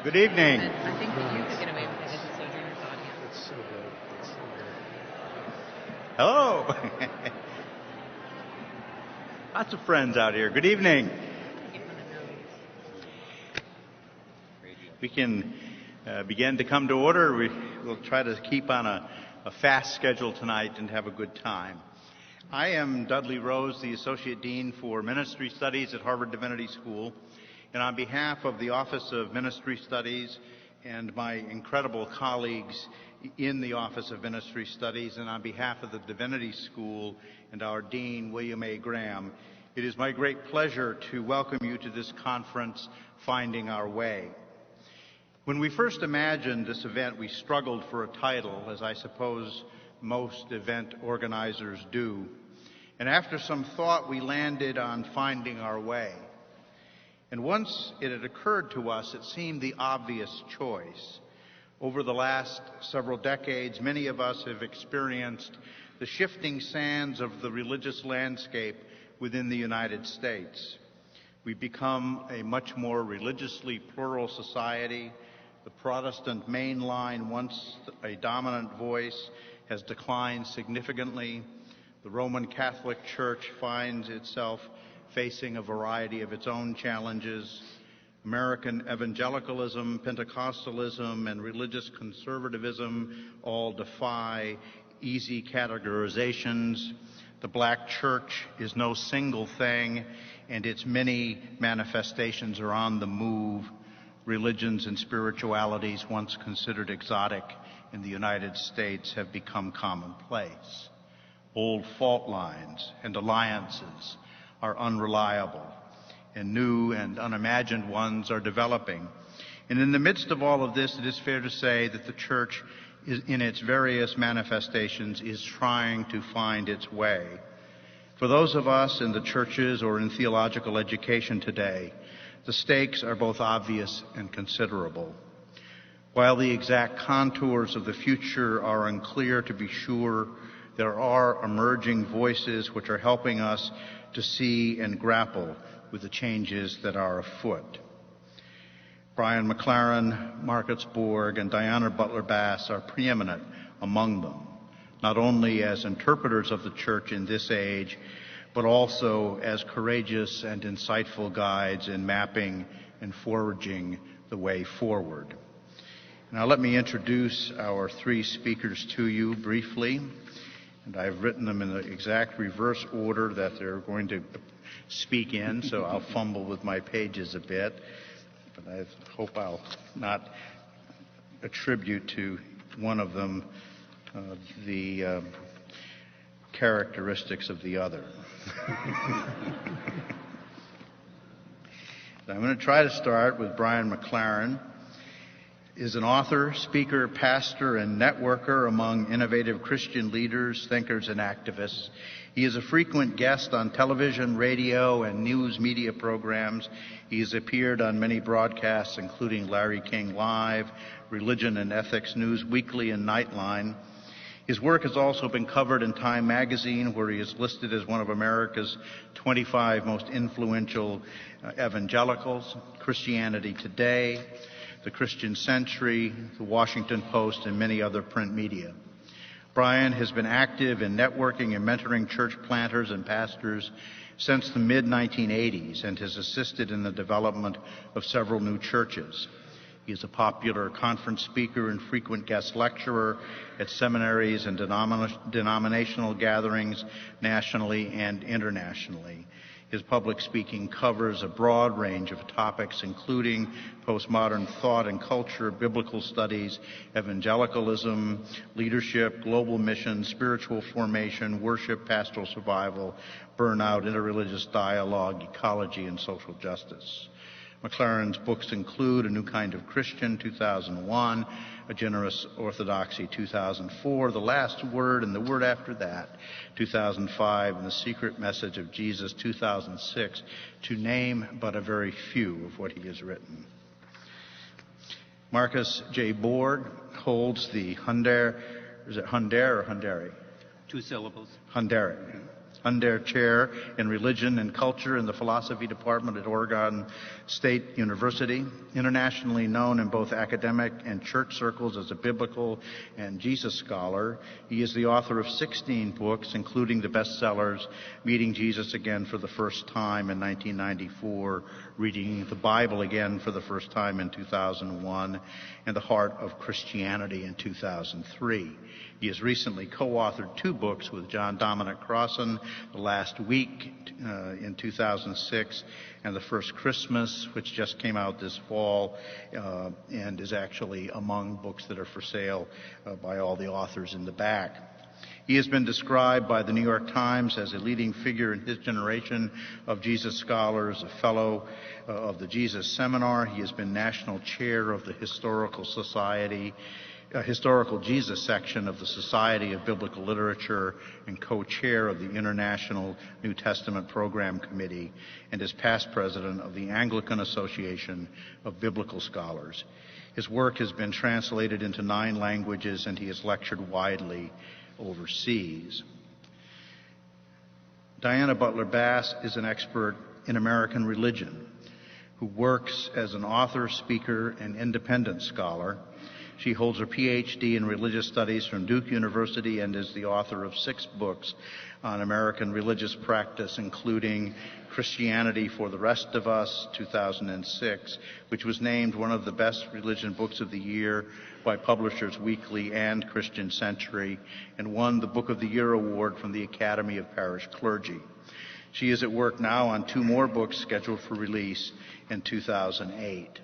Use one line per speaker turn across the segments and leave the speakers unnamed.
Good evening.
I think that you could get away with it as a Sojourner's audience.
It's so good. It's so good.
Hello. Lots of friends out here. Good evening. We can begin to come to order. We'll try to keep on a fast schedule tonight and have a good time. I am Dudley Rose, the Associate Dean for Ministry Studies at Harvard Divinity School. And on behalf of the Office of Ministry Studies and my incredible colleagues in the Office of Ministry Studies, and on behalf of the Divinity School and our Dean, William A. Graham, it is my great pleasure to welcome you to this conference, Finding Our Way. When we first imagined this event, we struggled for a title, as I suppose most event organizers do. And after some thought, we landed on Finding Our Way. And once it had occurred to us, it seemed the obvious choice. Over the last several decades, many of us have experienced the shifting sands of the religious landscape within the United States. We've become a much more religiously plural society. The Protestant main line, once a dominant voice, has declined significantly. The Roman Catholic Church finds itself facing a variety of its own challenges. American evangelicalism, Pentecostalism, and religious conservatism all defy easy categorizations. The black church is no single thing, and its many manifestations are on the move. Religions and spiritualities once considered exotic in the United States have become commonplace. Old fault lines and alliances are unreliable, and new and unimagined ones are developing. And in the midst of all of this, it is fair to say that the church, in its various manifestations, is trying to find its way. For those of us in the churches or in theological education today, the stakes are both obvious and considerable. While the exact contours of the future are unclear, to be sure, there are emerging voices which are helping us to see and grapple with the changes that are afoot. Brian McLaren, Marcus Borg, and Diana Butler Bass are preeminent among them, not only as interpreters of the church in this age, but also as courageous and insightful guides in mapping and forging the way forward. Now let me introduce our three speakers to you briefly. And I've written them in the exact reverse order that they're going to speak in, so I'll fumble with my pages a bit. But I hope I'll not attribute to one of them the characteristics of the other. I'm going to try to start with Brian McLaren. Is an author, speaker, pastor, and networker among innovative Christian leaders, thinkers, and activists. He is a frequent guest on television, radio, and news media programs. He has appeared on many broadcasts, including Larry King Live, Religion and Ethics News Weekly, and Nightline. His work has also been covered in Time magazine, where he is listed as one of America's 25 most influential evangelicals, Christianity Today, The Christian Century, The Washington Post, and many other print media. Brian has been active in networking and mentoring church planters and pastors since the mid-1980s and has assisted in the development of several new churches. He is a popular conference speaker and frequent guest lecturer at seminaries and denominational gatherings nationally and internationally. His public speaking covers a broad range of topics, including postmodern thought and culture, biblical studies, evangelicalism, leadership, global missions, spiritual formation, worship, pastoral survival, burnout, interreligious dialogue, ecology, and social justice. McLaren's books include A New Kind of Christian, 2001, A Generous Orthodoxy, 2004, The Last Word and the Word After That, 2005, and The Secret Message of Jesus, 2006, to name but a very few of what he has written. Marcus J. Borg holds the Hundare, is it Hundare or Hundari?
Two syllables.
Hundare. Untitled Chair in Religion and Culture in the Philosophy Department at Oregon State University, internationally known in both academic and church circles as a biblical and Jesus scholar. He is the author of 16 books, including the bestsellers Meeting Jesus Again for the First Time in 1994, Reading the Bible Again for the First Time in 2001, and The Heart of Christianity in 2003. He has recently co-authored 2 books with John Dominic Crossan, The Last Week in 2006, and The First Christmas, which just came out this fall and is actually among books that are for sale by all the authors in the back. He has been described by the New York Times as a leading figure in his generation of Jesus scholars, a fellow of the Jesus Seminar. He has been national chair of the Historical Jesus section of the Society of Biblical Literature and co-chair of the International New Testament Program Committee, and is past president of the Anglican Association of Biblical Scholars. His work has been translated into 9 languages, and he has lectured widely overseas. Diana Butler Bass is an expert in American religion who works as an author, speaker, and independent scholar. She holds her PhD in religious studies from Duke University and is the author of 6 books on American religious practice, including Christianity for the Rest of Us, 2006, which was named one of the best religion books of the year by Publishers Weekly and Christian Century, and won the Book of the Year award from the Academy of Parish Clergy. She is at work now on 2 more books scheduled for release in 2008.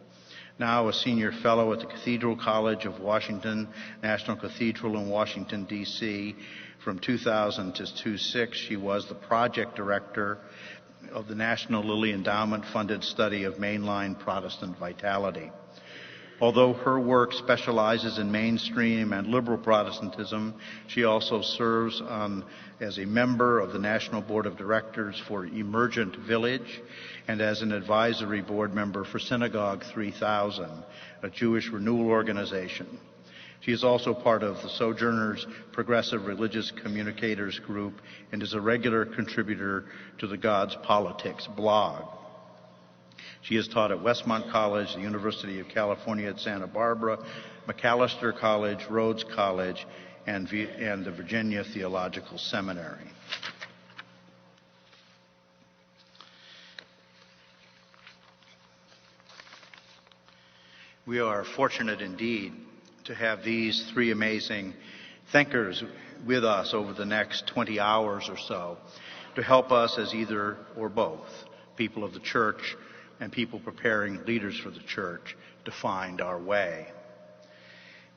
Now a senior fellow at the Cathedral College of Washington, National Cathedral in Washington, D.C. From 2000 to 2006, she was the project director of the National Lilly Endowment funded study of mainline Protestant vitality. Although her work specializes in mainstream and liberal Protestantism, she also serves as a member of the National Board of Directors for Emergent Village and as an advisory board member for Synagogue 3000, a Jewish renewal organization. She is also part of the Sojourners Progressive Religious Communicators Group and is a regular contributor to the God's Politics blog. She has taught at Westmont College, the University of California at Santa Barbara, Macalester College, Rhodes College, and the Virginia Theological Seminary. We are fortunate indeed to have these 3 amazing thinkers with us over the next 20 hours or so to help us as either or both people of the church and people preparing leaders for the church to find our way.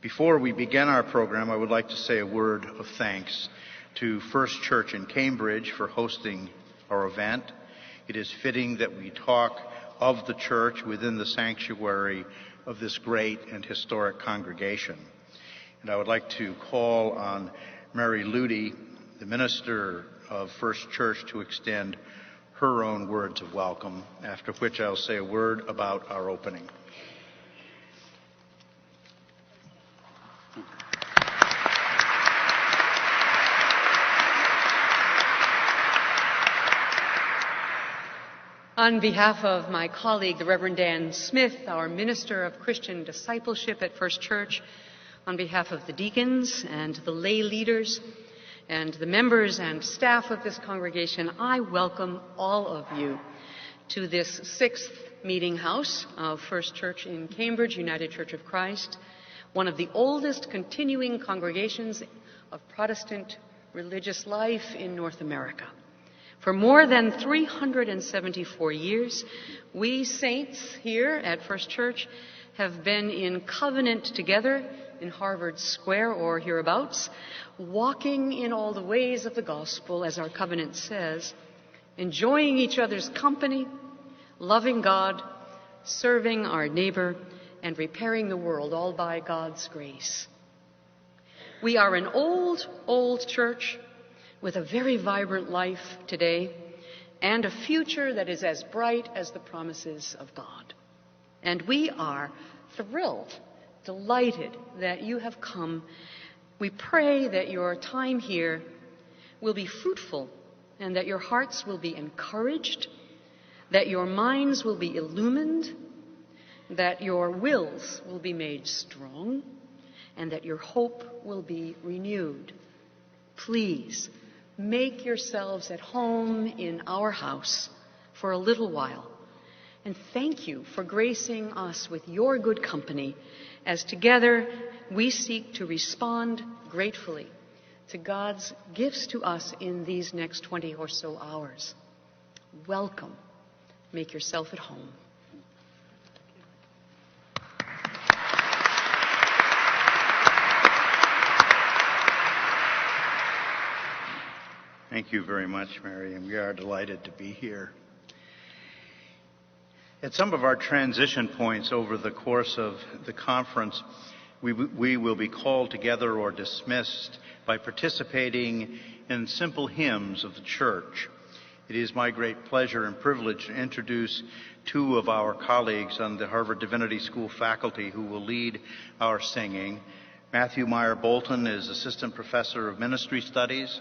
Before we begin our program, I would like to say a word of thanks to First Church in Cambridge for hosting our event. It is fitting that we talk of the church within the sanctuary of this great and historic congregation. And I would like to call on Mary Ludy, the minister of First Church, to extend her own words of welcome, after which I'll say a word about our opening.
On behalf of my colleague, the Reverend Dan Smith, our Minister of Christian Discipleship at First Church, on behalf of the deacons and the lay leaders and the members and staff of this congregation, I welcome all of you to this 6th meeting house of First Church in Cambridge, United Church of Christ, one of the oldest continuing congregations of Protestant religious life in North America. For more than 374 years, we saints here at First Church have been in covenant together in Harvard Square or hereabouts, walking in all the ways of the gospel, as our covenant says, enjoying each other's company, loving God, serving our neighbor, and repairing the world, all by God's grace. We are an old church with a very vibrant life today and a future that is as bright as the promises of God. And we are thrilled, delighted that you have come. We pray that your time here will be fruitful and that your hearts will be encouraged, that your minds will be illumined, that your wills will be made strong, and that your hope will be renewed. Please make yourselves at home in our house for a little while, and thank you for gracing us with your good company as together we seek to respond gratefully to God's gifts to us in these next 20 or so hours. Welcome. Make yourself at home.
Thank you very much, Mary, and we are delighted to be here. At some of our transition points over the course of the conference, we will be called together or dismissed by participating in simple hymns of the church. It is my great pleasure and privilege to introduce two of our colleagues on the Harvard Divinity School faculty who will lead our singing. Matthew Myer Bolton is Assistant Professor of Ministry Studies.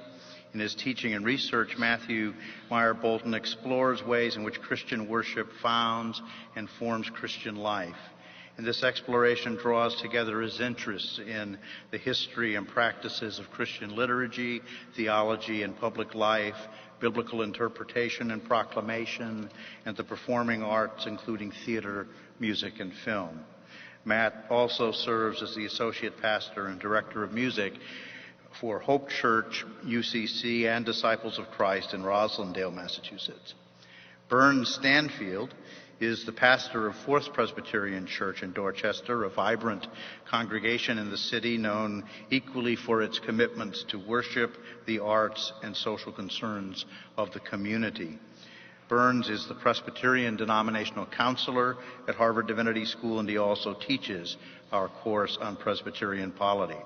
In his teaching and research, Matthew Myer Bolton explores ways in which Christian worship founds and forms Christian life. And this exploration draws together his interests in the history and practices of Christian liturgy, theology and public life, biblical interpretation and proclamation, and the performing arts, including theater, music, and film. Matt also serves as the Associate Pastor and Director of Music for Hope Church, UCC, and Disciples of Christ in Roslindale, Massachusetts. Burns Stanfield is the pastor of Fourth Presbyterian Church in Dorchester, a vibrant congregation in the city known equally for its commitments to worship, the arts, and social concerns of the community. Burns is the Presbyterian denominational counselor at Harvard Divinity School, and he also teaches our course on Presbyterian polity.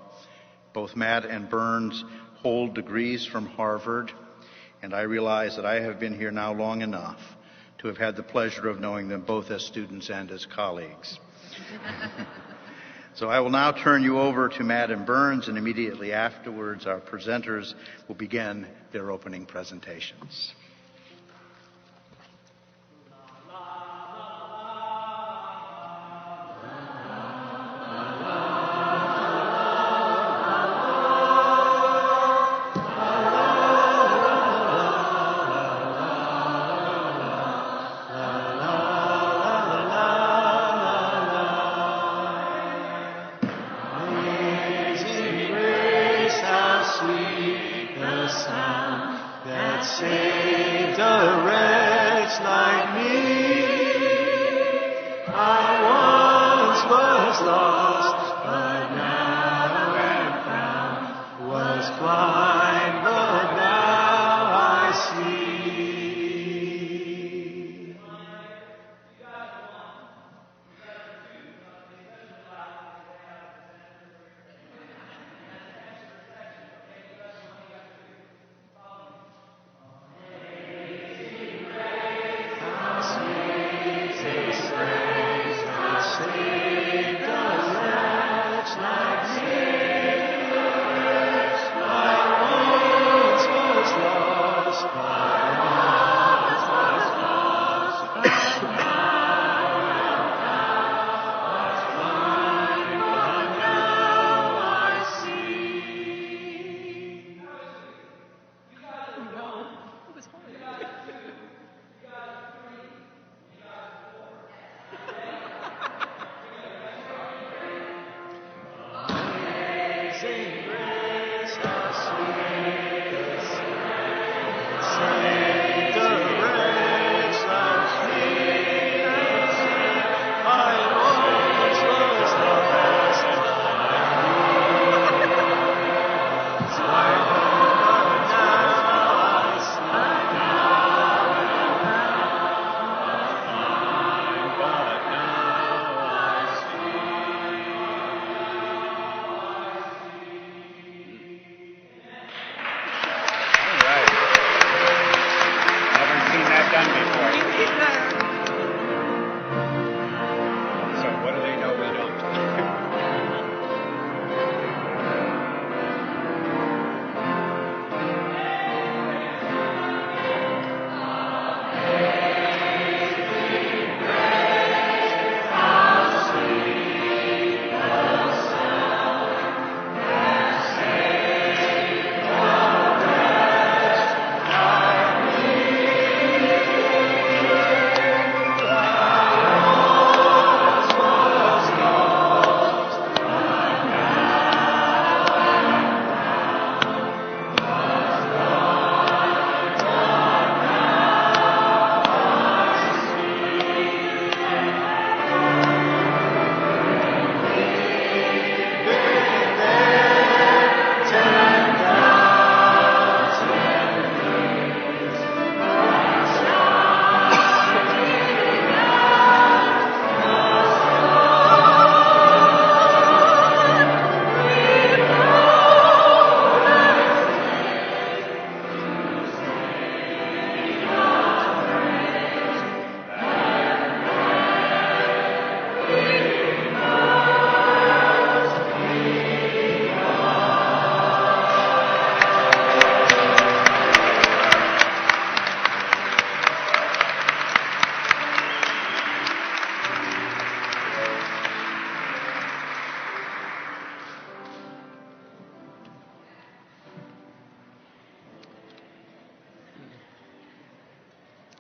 Both Matt and Burns hold degrees from Harvard, and I realize that I have been here now long enough to have had the pleasure of knowing them both as students and as colleagues. So I will now turn you over to Matt and Burns, and immediately afterwards our presenters will begin their opening presentations.
Say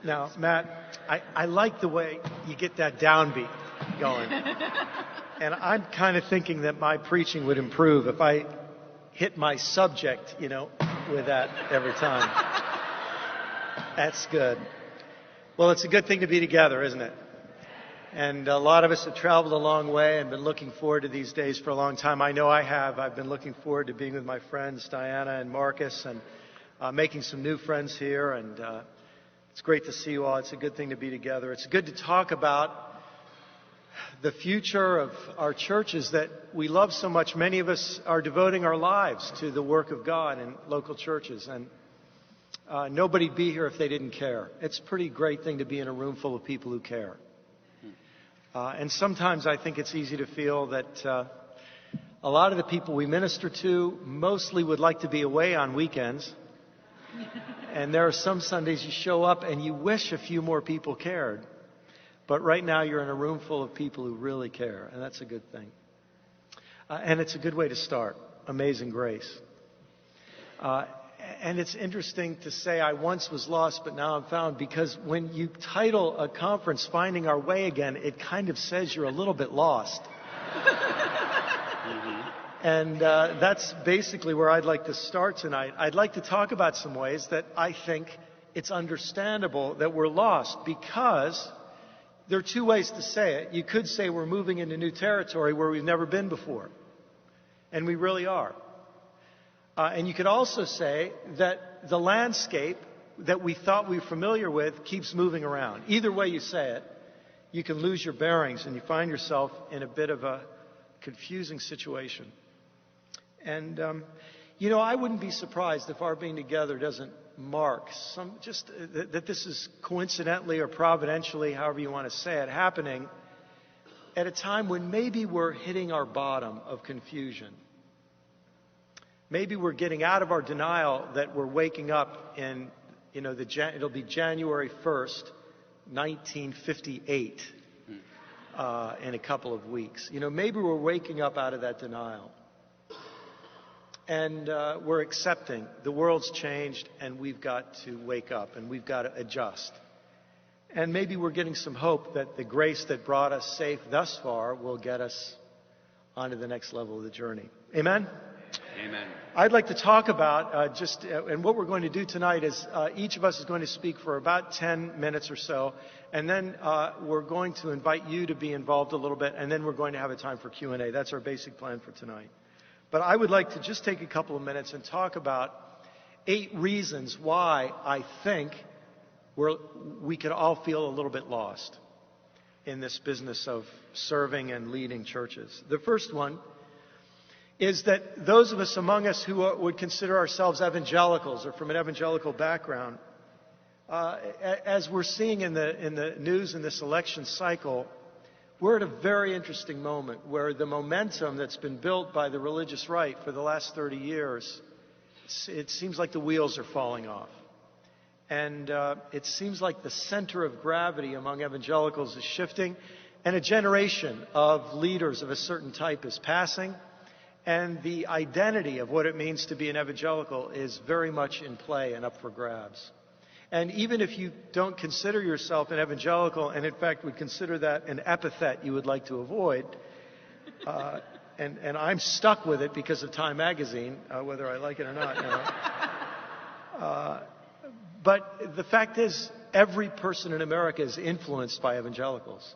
Now, Matt, I like the way you get that downbeat going. And I'm kind of thinking that my preaching would improve if I hit my subject, with that every time. That's good. Well, it's a good thing to be together, isn't it? And a lot of us have traveled a long way and been looking forward to these days for a long time. I know I have. I've been looking forward to being with my friends, Diana and Marcus, and making some new friends here. And it's great to see you all. It's a good thing to be together. It's good to talk about the future of our churches that we love so much. Many of us are devoting our lives to the work of God in local churches. And nobody'd be here if they didn't care. It's a pretty great thing to be in a room full of people who care. And sometimes I think it's easy to feel that a lot of the people we minister to mostly would like to be away on weekends. And there are some Sundays you show up and you wish a few more people cared. But right now you're in a room full of people who really care. And that's a good thing. And it's a good way to start. Amazing grace. And it's interesting to say I once was lost, but now I'm found, because when you title a conference Finding Our Way Again, it kind of says you're a little bit lost. And that's basically where I'd like to start tonight. I'd like to talk about some ways that I think it's understandable that we're lost, because there are two ways to say it. You could say we're moving into new territory where we've never been before. And we really are. And you could also say that the landscape that we thought we were familiar with keeps moving around. Either way you say it, you can lose your bearings and you find yourself in a bit of a confusing situation. And, I wouldn't be surprised if our being together doesn't mark that this is coincidentally or providentially, however you want to say it, happening at a time when maybe we're hitting our bottom of confusion. Maybe we're getting out of our denial that we're waking up in, it'll be January 1st, 1958, in a couple of weeks. Maybe we're waking up out of that denial. And we're accepting the world's changed and we've got to wake up and we've got to adjust. And maybe we're getting some hope that the grace that brought us safe thus far will get us onto the next level of the journey. Amen?
Amen.
I'd like to talk about and what we're going to do tonight is each of us is going to speak for about 10 minutes or so, and then we're going to invite you to be involved a little bit, and then we're going to have a time for Q&A. That's our basic plan for tonight. But I would like to just take a couple of minutes and talk about 8 reasons why I think we could all feel a little bit lost in this business of serving and leading churches. The first one is that those of us among us who would consider ourselves evangelicals or from an evangelical background, as we're seeing in the news in this election cycle, we're at a very interesting moment where the momentum that's been built by the religious right for the last 30 years, it seems like the wheels are falling off. And it seems like the center of gravity among evangelicals is shifting, and a generation of leaders of a certain type is passing. And the identity of what it means to be an evangelical is very much in play and up for grabs. And even if you don't consider yourself an evangelical, and in fact would consider that an epithet you would like to avoid, and I'm stuck with it because of Time Magazine, whether I like it or not. But the fact is, every person in America is influenced by evangelicals,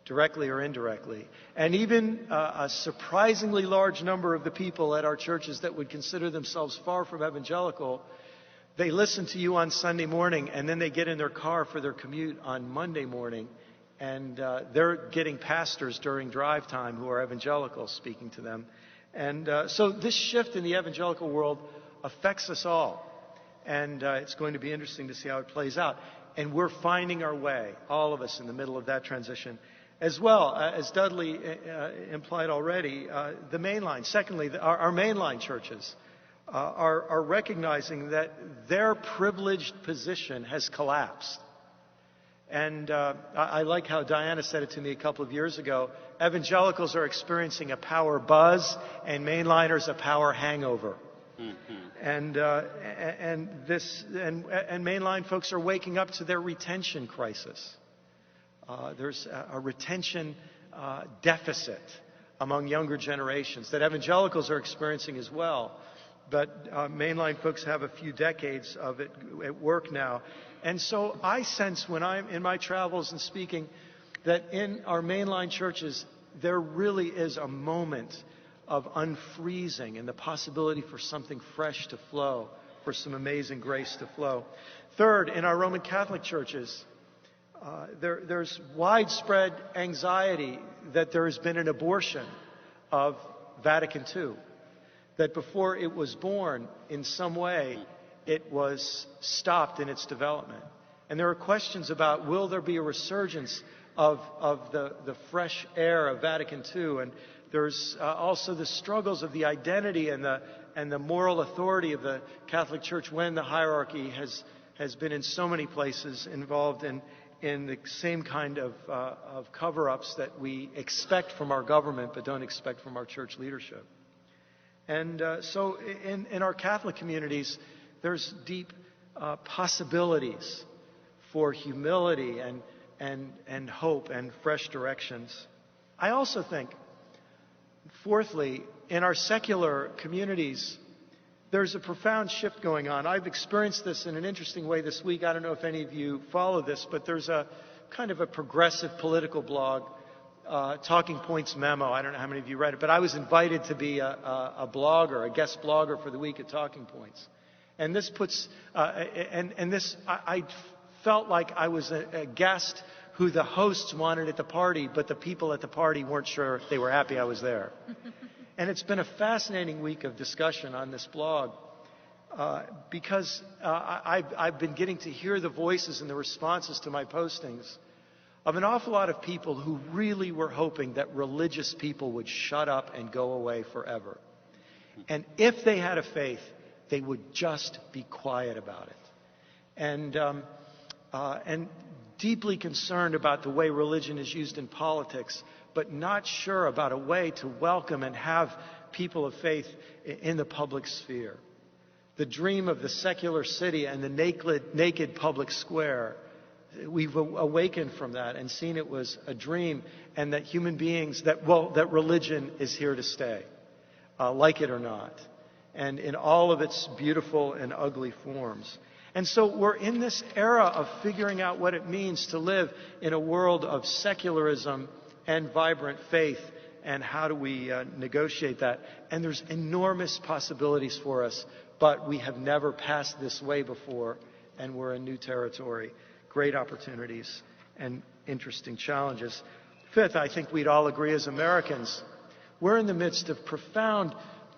directly or indirectly. And even a surprisingly large number of the people at our churches that would consider themselves far from evangelical, they listen to you on Sunday morning and then they get in their car for their commute on Monday morning, and they're getting pastors during drive time who are evangelicals speaking to them. And so this shift in the evangelical world affects us all. And it's going to be interesting to see how it plays out. And we're finding our way, all of us, in the middle of that transition. As well, as Dudley implied already, the mainline. Secondly, our mainline churches are recognizing that their privileged position has collapsed. And I like how Diana said it to me a couple of years ago. Evangelicals are experiencing a power buzz, and mainliners a power hangover. And mainline folks are waking up to their retention crisis. There's a retention deficit among younger generations that evangelicals are experiencing as well. But mainline folks have a few decades of it at work now. And so I sense when I'm in my travels and speaking that in our mainline churches, there really is a moment of unfreezing and the possibility for something fresh to flow, for some amazing grace to flow. Third, in our Roman Catholic churches, there's widespread anxiety that there has been an abortion of Vatican II, that before it was born, in some way, it was stopped in its development. And there are questions about, will there be a resurgence of the fresh air of Vatican II? And there's also the struggles of the identity and the moral authority of the Catholic Church when the hierarchy has been in so many places involved in the same kind of cover-ups that we expect from our government but don't expect from our church leadership. And so in our Catholic communities, there's deep possibilities for humility and hope and fresh directions. I also think, fourthly, in our secular communities, there's a profound shift going on. I've experienced this in an interesting way this week. I don't know if any of you follow this, but there's a kind of a progressive political blog, Talking Points Memo. I don't know how many of you read it, but I was invited to be a blogger, a guest blogger for the week at Talking Points. And this puts, I felt like I was a guest who the hosts wanted at the party, but the people at the party weren't sure they were happy I was there. And it's been a fascinating week of discussion on this blog because I've been getting to hear the voices and the responses to my postings of an awful lot of people who really were hoping that religious people would shut up and go away forever. And if they had a faith, they would just be quiet about it. And deeply concerned about the way religion is used in politics, but not sure about a way to welcome and have people of faith in the public sphere. The dream of the secular city and the naked public square, we've awakened from that and seen it was a dream, and that human beings, that religion is here to stay, like it or not, and in all of its beautiful and ugly forms. And so we're in this era of figuring out what it means to live in a world of secularism and vibrant faith, and how do we negotiate that. And there's enormous possibilities for us, but we have never passed this way before, and we're in new territory. Great opportunities and interesting challenges. Fifth, I think we'd all agree as Americans, we're in the midst of profound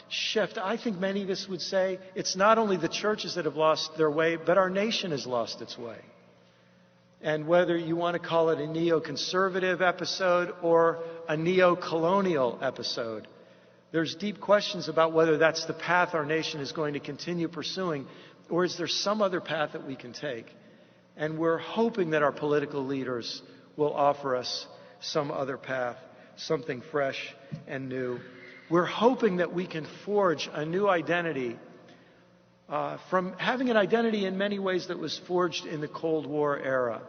shift. I think many of us would say it's not only the churches that have lost their way, but our nation has lost its way. And whether you want to call it a neoconservative episode or a neo-colonial episode, there's deep questions about whether that's the path our nation is going to continue pursuing, or is there some other path that we can take? And we're hoping that our political leaders will offer us some other path, something fresh and new. We're hoping that we can forge a new identity from having an identity in many ways that was forged in the Cold War era,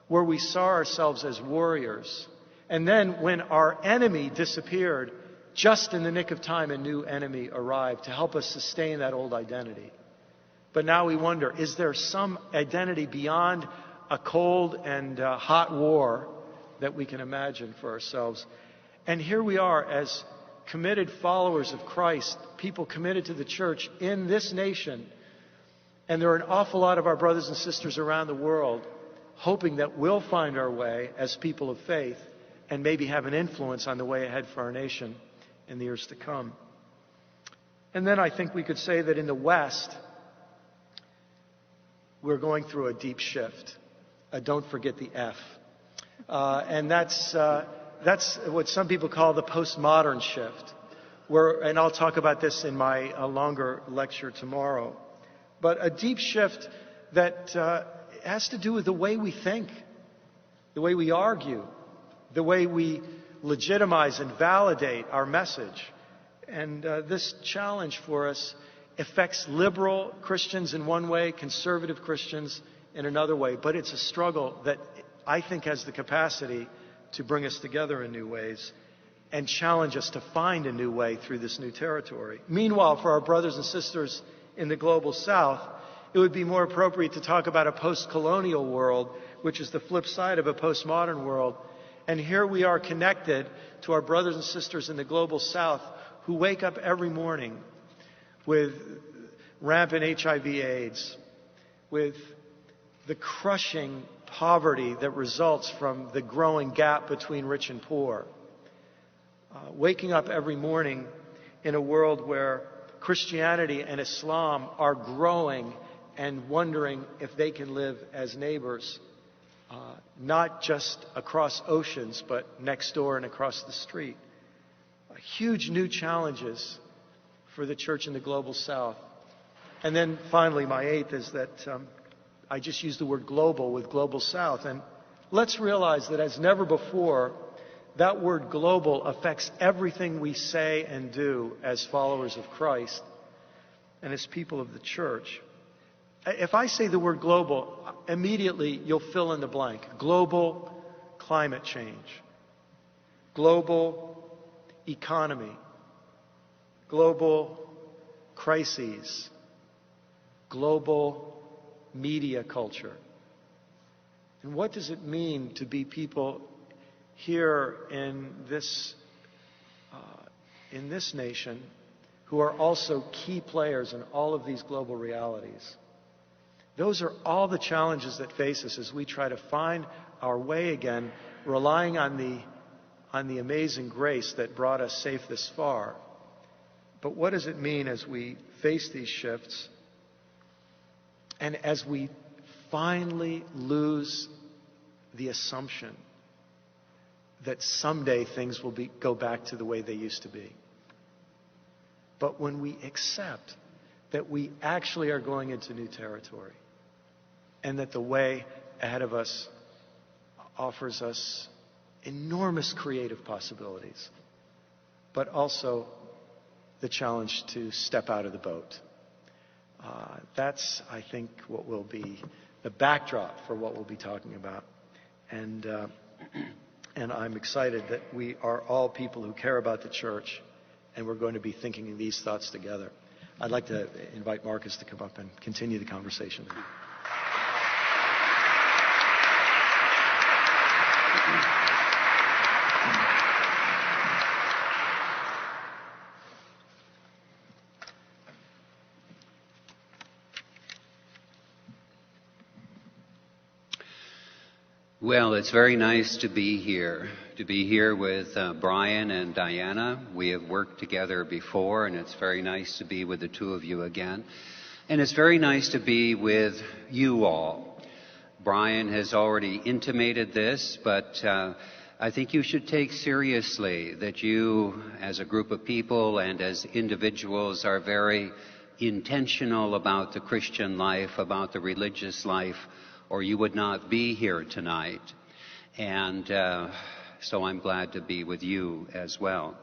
where we saw ourselves as warriors. And then when our enemy disappeared, just in the nick of time, a new enemy arrived to help us sustain that old identity. But now we wonder, is there some identity beyond a cold and hot war that we can imagine for ourselves? And here we are as committed followers of Christ, people committed to the church in this nation. And there are an awful lot of our brothers and sisters around the world hoping that we'll find our way as people of faith and maybe have an influence on the way ahead for our nation in the years to come. And then I think we could say that in the West, we're going through a deep shift. Don't forget the F. And that's what some people call the postmodern shift. And I'll talk about this in my longer lecture tomorrow. But a deep shift that has to do with the way we think, the way we argue, the way we legitimize and validate our message. And this challenge for us affects liberal Christians in one way, conservative Christians in another way. But it's a struggle that I think has the capacity to bring us together in new ways and challenge us to find a new way through this new territory. Meanwhile, for our brothers and sisters in the global south, it would be more appropriate to talk about a post-colonial world, which is the flip side of a postmodern world. And here we are connected to our brothers and sisters in the global south who wake up every morning with rampant HIV/AIDS, with the crushing poverty that results from the growing gap between rich and poor. Waking up every morning in a world where Christianity and Islam are growing and wondering if they can live as neighbors, not just across oceans, but next door and across the street. Huge new challenges for the church in the global south. And then finally, my eighth is that I just used the word global with global south. And let's realize that as never before, that word global affects everything we say and do as followers of Christ and as people of the church. If I say the word global, immediately you'll fill in the blank. Global climate change, global economy, global crises, global media culture. And what does it mean to be people here in this nation who are also key players in all of these global realities? Those are all the challenges that face us as we try to find our way again, relying on the amazing grace that brought us safe this far. But what does it mean as we face these shifts and as we finally lose the assumption that someday things will go back to the way they used to be? But when we accept that we actually are going into new territory and that the way ahead of us offers us enormous creative possibilities, but also the challenge to step out of the boat. That's, I think, what will be the backdrop for what we'll be talking about. And I'm excited that we are all people who care about the church, and we're going to be thinking these thoughts together. I'd like to invite Marcus to come up and continue the conversation.
Well, it's very nice to be here with Brian and Diana. We have worked together before, and it's very nice to be with the two of you again. And it's very nice to be with you all. Brian has already intimated this, but I think you should take seriously that you, as a group of people and as individuals, are very intentional about the Christian life, about the religious life, or you would not be here tonight. And so I'm glad to be with you as well.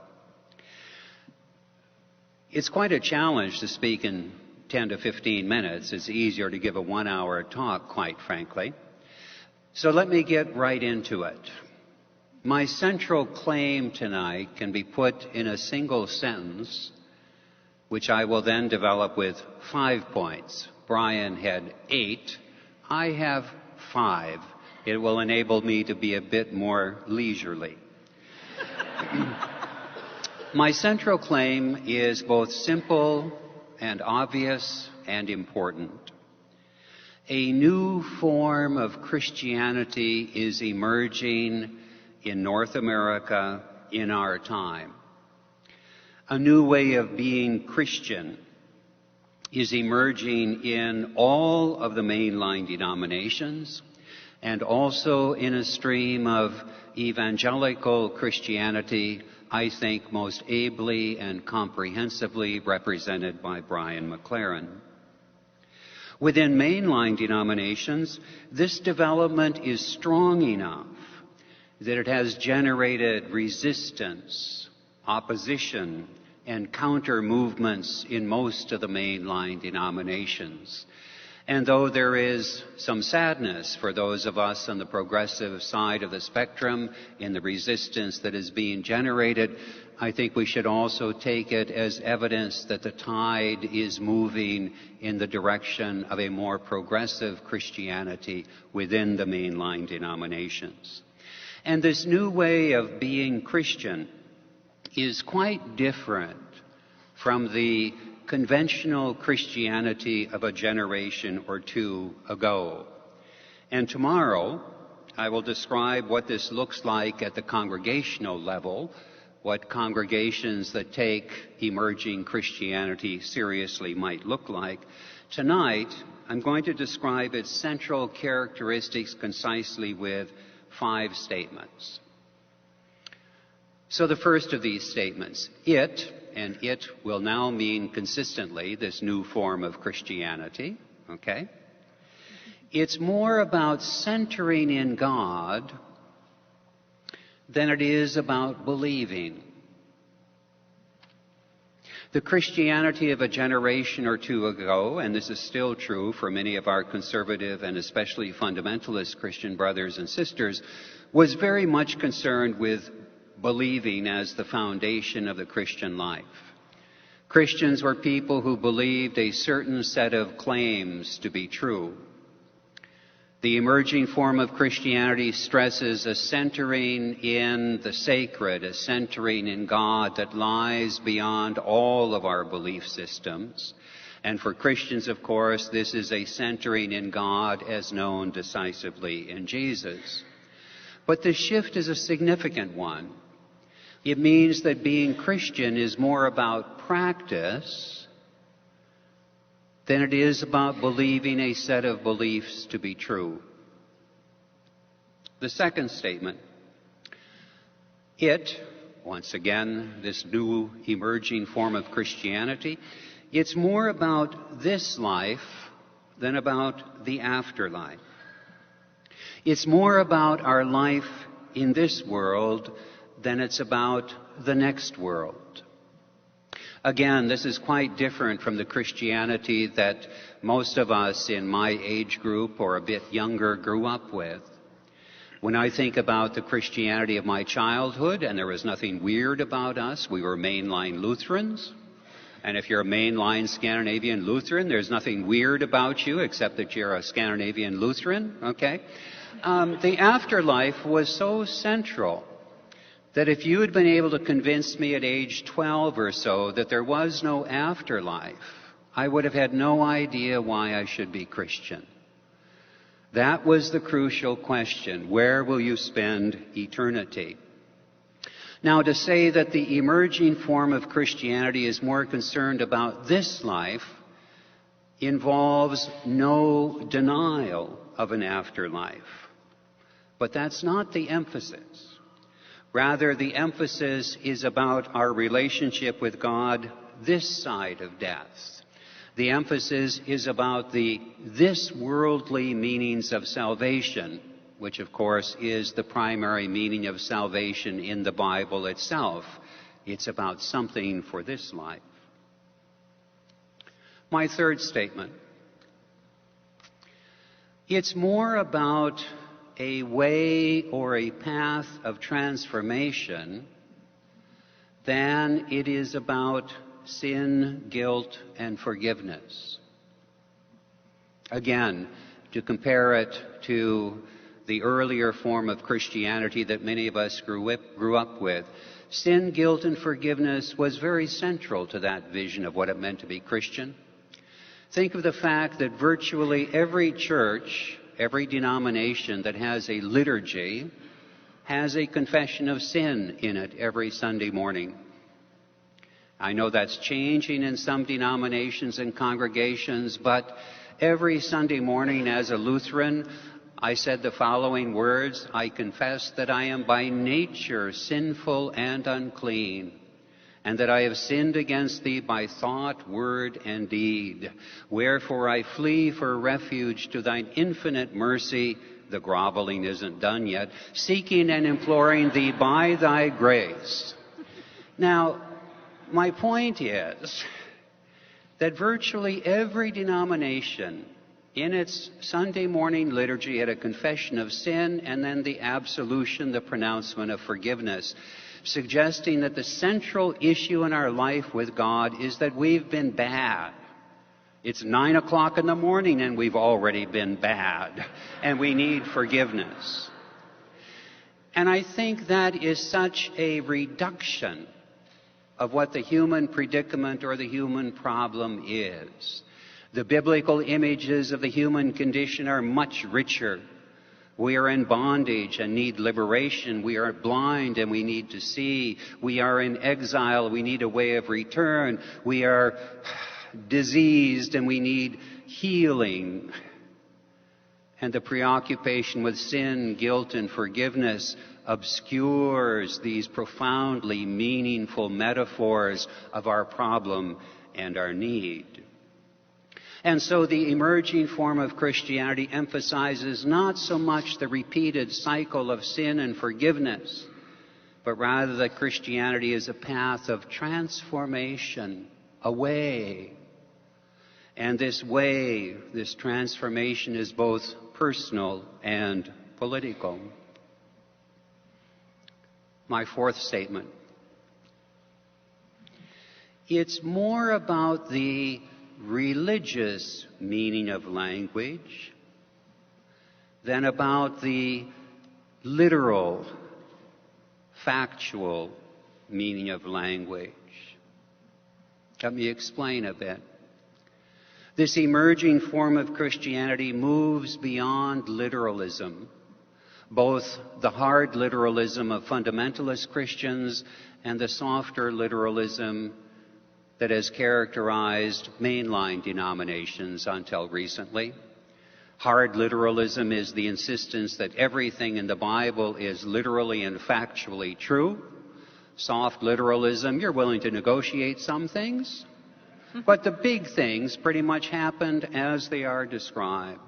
It's quite a challenge to speak in 10 to 15 minutes. It's easier to give a 1-hour talk, quite frankly. So let me get right into it. My central claim tonight can be put in a single sentence, which I will then develop with 5 points. Brian had 8. I have 5. It will enable me to be a bit more leisurely. My central claim is both simple and obvious and important. A new form of Christianity is emerging in North America in our time. A new way of being Christian is emerging in all of the mainline denominations and also in a stream of evangelical Christianity, I think most ably and comprehensively represented by Brian McLaren. Within mainline denominations, this development is strong enough that it has generated resistance, opposition, and counter movements in most of the mainline denominations. And though there is some sadness for those of us on the progressive side of the spectrum in the resistance that is being generated, I think we should also take it as evidence that the tide is moving in the direction of a more progressive Christianity within the mainline denominations. And this new way of being Christian is quite different from the conventional Christianity of a generation or two ago. And tomorrow, I will describe what this looks like at the congregational level, what congregations that take emerging Christianity seriously might look like. Tonight, I'm going to describe its central characteristics concisely with 5 statements. So the first of these statements, and it will now mean consistently this new form of Christianity, okay? It's more about centering in God than it is about believing. The Christianity of a generation or two ago, and this is still true for many of our conservative and especially fundamentalist Christian brothers and sisters, was very much concerned with believing as the foundation of the Christian life. Christians were people who believed a certain set of claims to be true. The emerging form of Christianity stresses a centering in the sacred, a centering in God that lies beyond all of our belief systems. And for Christians, of course, this is a centering in God as known decisively in Jesus. But the shift is a significant one. It means that being Christian is more about practice than it is about believing a set of beliefs to be true. The second statement, once again, this new emerging form of Christianity, it's more about this life than about the afterlife. It's more about our life in this world than it's about the next world. Again, this is quite different from the Christianity that most of us in my age group or a bit younger grew up with. When I think about the Christianity of my childhood, and there was nothing weird about us, we were mainline Lutherans. And if you're a mainline Scandinavian Lutheran, there's nothing weird about you except that you're a Scandinavian Lutheran, okay? The afterlife was so central that if you had been able to convince me at age 12 or so that there was no afterlife, I would have had no idea why I should be Christian. That was the crucial question. Where will you spend eternity? Now, to say that the emerging form of Christianity is more concerned about this life involves no denial of an afterlife. But that's not the emphasis. Rather, the emphasis is about our relationship with God this side of death. The emphasis is about this worldly meanings of salvation, which of course is the primary meaning of salvation in the Bible itself. It's about something for this life. My third statement. It's more about a way or a path of transformation than it is about sin, guilt, and forgiveness. Again, to compare it to the earlier form of Christianity that many of us grew up with, sin, guilt, and forgiveness was very central to that vision of what it meant to be Christian. Think of the fact that virtually every church, every denomination that has a liturgy has a confession of sin in it every Sunday morning. I know that's changing in some denominations and congregations, but every Sunday morning as a Lutheran, I said the following words: I confess that I am by nature sinful and unclean, and that I have sinned against thee by thought, word, and deed. Wherefore I flee for refuge to thine infinite mercy. The groveling isn't done yet. Seeking and imploring thee by thy grace. Now, my point is that virtually every denomination in its Sunday morning liturgy had a confession of sin and then the absolution, the pronouncement of forgiveness, suggesting that the central issue in our life with God is that we've been bad. It's 9 o'clock in the morning and we've already been bad, and we need forgiveness. And I think that is such a reduction of what the human predicament or the human problem is. The biblical images of the human condition are much richer. We are in bondage and need liberation. We are blind and we need to see. We are in exile. We need a way of return. We are diseased and we need healing. And the preoccupation with sin, guilt, and forgiveness obscures these profoundly meaningful metaphors of our problem and our need. And so the emerging form of Christianity emphasizes not so much the repeated cycle of sin and forgiveness, but rather that Christianity is a path of transformation, a way. And this way, this transformation is both personal and political. My fourth statement. It's more about the religious meaning of language than about the literal, factual meaning of language. Let me explain a bit. This emerging form of Christianity moves beyond literalism, both the hard literalism of fundamentalist Christians and the softer literalism that has characterized mainline denominations until recently. Hard literalism is the insistence that everything in the Bible is literally and factually true. Soft literalism, you're willing to negotiate some things, but the big things pretty much happened as they are described.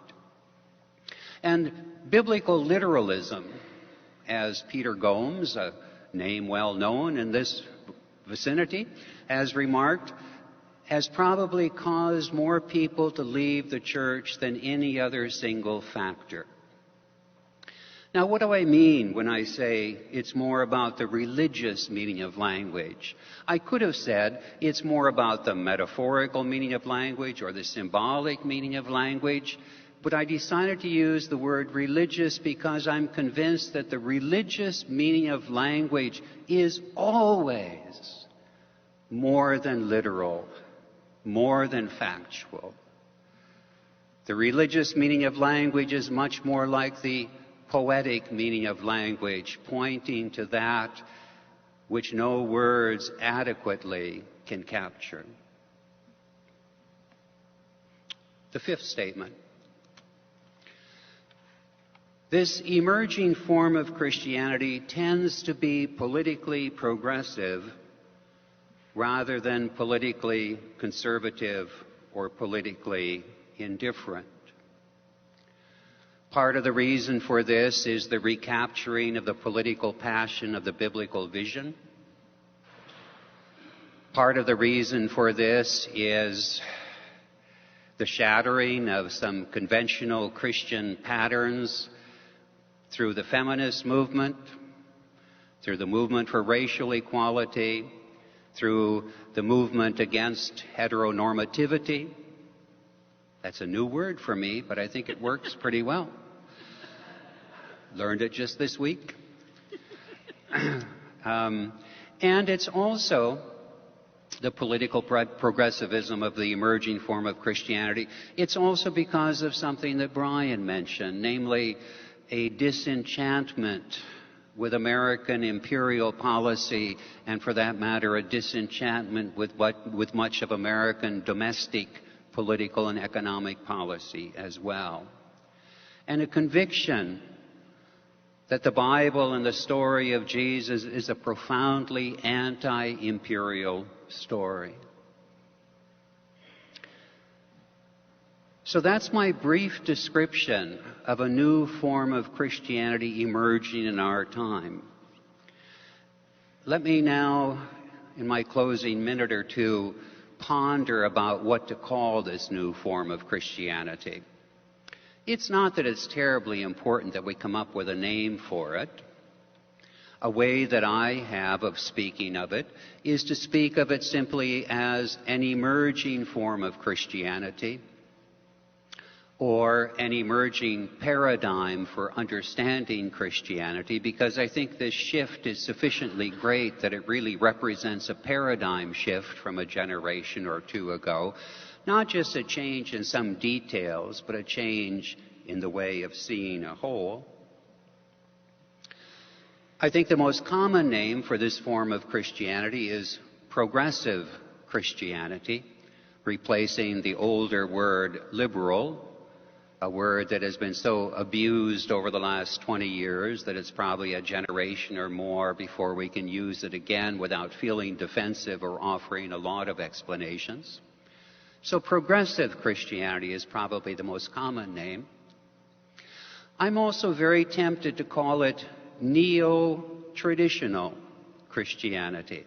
And biblical literalism, as Peter Gomes, a name well known in this vicinity, has remarked, has probably caused more people to leave the church than any other single factor. Now, what do I mean when I say it's more about the religious meaning of language? I could have said it's more about the metaphorical meaning of language or the symbolic meaning of language, but I decided to use the word religious because I'm convinced that the religious meaning of language is always more than literal, more than factual. The religious meaning of language is much more like the poetic meaning of language, pointing to that which no words adequately can capture. The fifth statement. This emerging form of Christianity tends to be politically progressive rather than politically conservative or politically indifferent. Part of the reason for this is the recapturing of the political passion of the biblical vision. Part of the reason for this is the shattering of some conventional Christian patterns through the feminist movement, through the movement for racial equality, through the movement against heteronormativity. That's a new word for me, but I think it works pretty well. Learned it just this week. And it's also the political progressivism of the emerging form of Christianity. It's also because of something that Brian mentioned, namely a disenchantment with American imperial policy, and for that matter, a disenchantment with much of American domestic political and economic policy as well. And a conviction that the Bible and the story of Jesus is a profoundly anti-imperial story. So that's my brief description of a new form of Christianity emerging in our time. Let me now in my closing minute or two, ponder about what to call this new form of Christianity. It's not that it's terribly important that we come up with a name for it. A way that I have of speaking of it is to speak of it simply as an emerging form of Christianity, or an emerging paradigm for understanding Christianity, because I think this shift is sufficiently great that it really represents a paradigm shift from a generation or two ago. Not just a change in some details, but a change in the way of seeing a whole. I think the most common name for this form of Christianity is progressive Christianity, replacing the older word liberal, a word that has been so abused over the last 20 years that it's probably a generation or more before we can use it again without feeling defensive or offering a lot of explanations. So progressive Christianity is probably the most common name. I'm also very tempted to call it neo-traditional Christianity.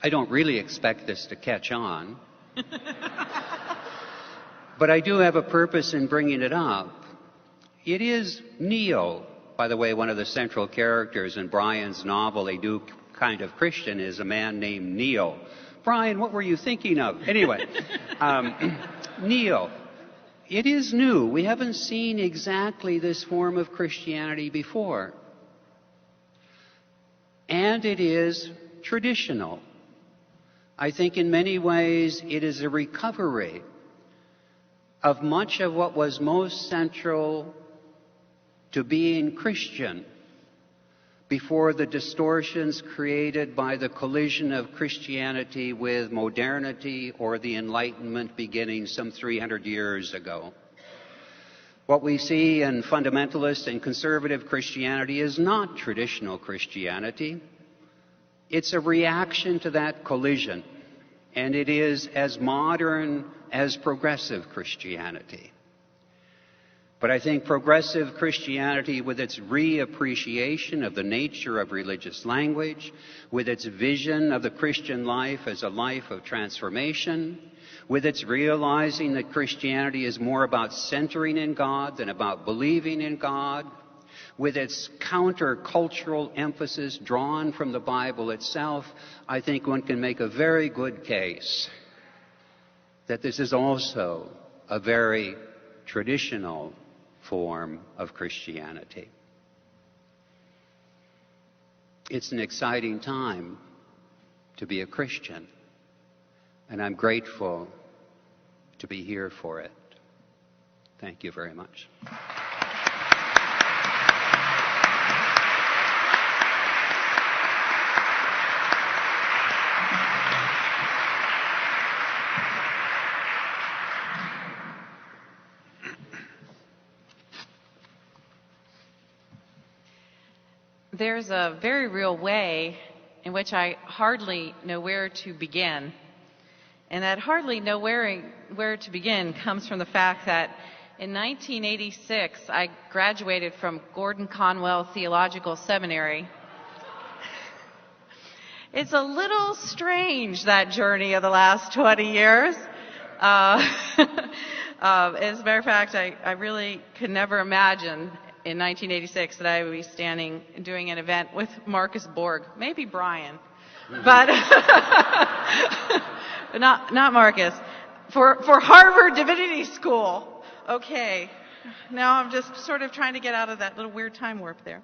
I don't really expect this to catch on. But I do have a purpose in bringing it up. It is neo. By the way, one of the central characters in Brian's novel, A New Kind of Christian, is a man named Neil. Brian, what were you thinking of? Anyway, neo. It is new. We haven't seen exactly this form of Christianity before. And it is traditional. I think in many ways it is a recovery of much of what was most central to being Christian before the distortions created by the collision of Christianity with modernity or the Enlightenment beginning some 300 years ago. What we see in fundamentalist and conservative Christianity is not traditional Christianity. It's a reaction to that collision, and it is as modern as progressive Christianity. But I think progressive Christianity, with its reappreciation of the nature of religious language, with its vision of the Christian life as a life of transformation, with its realizing that Christianity is more about centering in God than about believing in God, with its counter-cultural emphasis drawn from the Bible itself, I think one can make a very good case that this is also a very traditional form of Christianity. It's an exciting time to be a Christian, and I'm grateful to be here for it. Thank you very much.
There's a very real way in which I hardly know where to begin. And that hardly know where to begin comes from the fact that in 1986, I graduated from Gordon Conwell Theological Seminary. It's a little strange, that journey of the last 20 years. As a matter of fact, I really could never imagine in 1986 that I would be standing doing an event with Marcus Borg, maybe Brian, but not Marcus, for Harvard Divinity School. Okay, now I'm just sort of trying to get out of that little weird time warp there.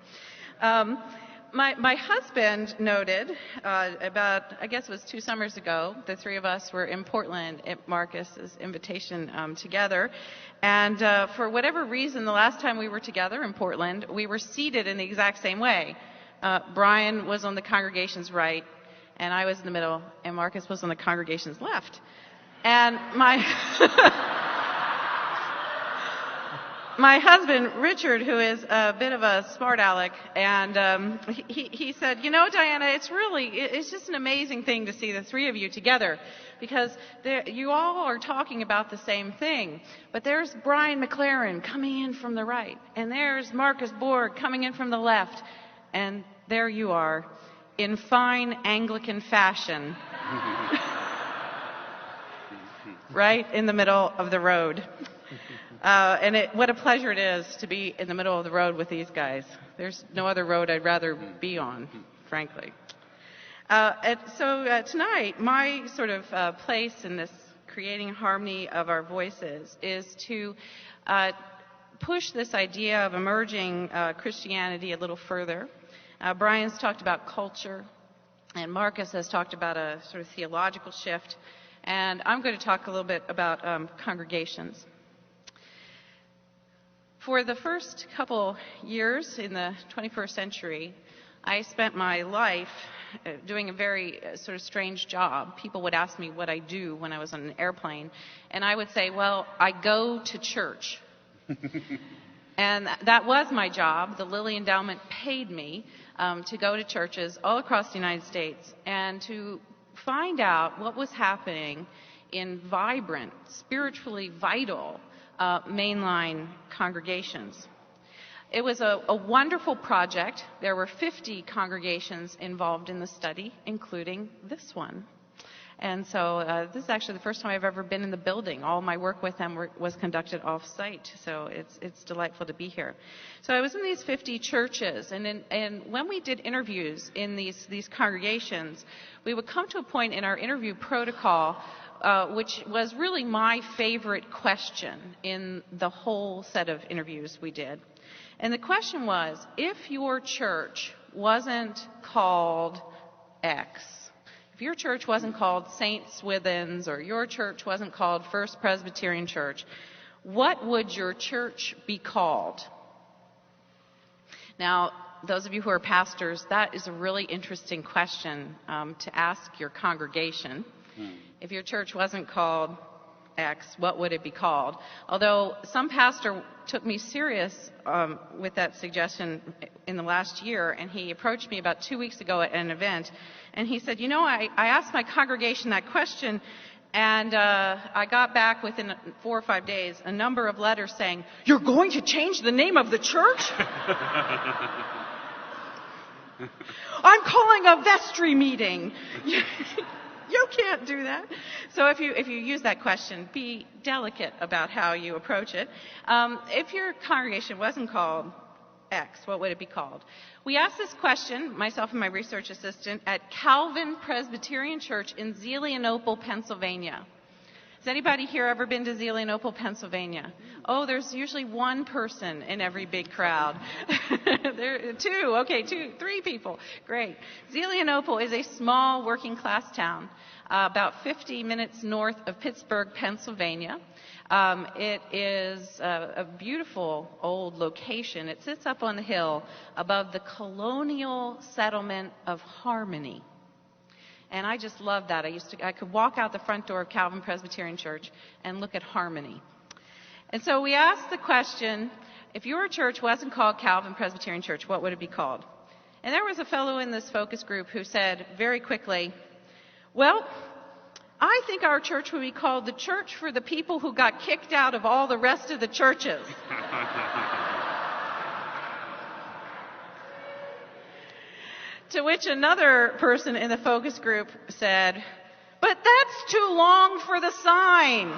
My husband noted about, I guess it was 2 summers ago, the three of us were in Portland at Marcus's invitation together. And for whatever reason, the last time we were together in Portland, we were seated in the exact same way. Brian was on the congregation's right, and I was in the middle, and Marcus was on the congregation's left. And my husband, Richard, who is a bit of a smart aleck, and he said, you know, Diana, it's just an amazing thing to see the three of you together, because you all are talking about the same thing. But there's Brian McLaren coming in from the right, and there's Marcus Borg coming in from the left, and there you are. in fine Anglican fashion, right in the middle of the road. What a pleasure it is to be in the middle of the road with these guys. There's no other road I'd rather be on, frankly. Tonight, my sort of place in this creating harmony of our voices is to push this idea of emerging Christianity a little further. Brian's talked about culture, and Marcus has talked about a sort of theological shift, and I'm going to talk a little bit about congregations. For the first couple years in the 21st century, I spent my life doing a very sort of strange job. People would ask me what I do when I was on an airplane, and I would say, well, I go to church. And that was my job. The Lilly Endowment paid me to go to churches all across the United States and to find out what was happening in vibrant, spiritually vital mainline congregations. It was a wonderful project. There were 50 congregations involved in the study, including this one. And so this is actually the first time I've ever been in the building. All my work with them was conducted off-site, so it's delightful to be here. So I was in these 50 churches, and when we did interviews in these congregations, we would come to a point in our interview protocol which was really my favorite question in the whole set of interviews we did. And the question was, if your church wasn't called X, if your church wasn't called St. Swithin's or your church wasn't called First Presbyterian Church, what would your church be called? Now, those of you who are pastors, that is a really interesting question to ask your congregation. If your church wasn't called X, what would it be called? Although some pastor took me serious with that suggestion in the last year, and he approached me about 2 weeks ago at an event, and he said, I asked my congregation that question, and I got back within 4 or 5 days a number of letters saying, "You're going to change the name of the church?" I'm calling a vestry meeting. You can't do that. So if you use that question, be delicate about how you approach it. If your congregation wasn't called X, what would it be called? We asked this question, myself and my research assistant, at Calvin Presbyterian Church in Zelienople, Pennsylvania. Has anybody here ever been to Zelienople, Pennsylvania? Oh, there's usually one person in every big crowd. Three people. Great. Zelienople is a small working class town, about 50 minutes north of Pittsburgh, Pennsylvania. It is a beautiful old location. It sits up on the hill above the colonial settlement of Harmony. And I just loved that. I could walk out the front door of Calvin Presbyterian Church and look at Harmony. And so we asked the question, if your church wasn't called Calvin Presbyterian Church, what would it be called? And there was a fellow in this focus group who said very quickly, well, I think our church would be called the Church for the People Who Got Kicked Out of All the Rest of the Churches. To which another person in the focus group said, but that's too long for the sign.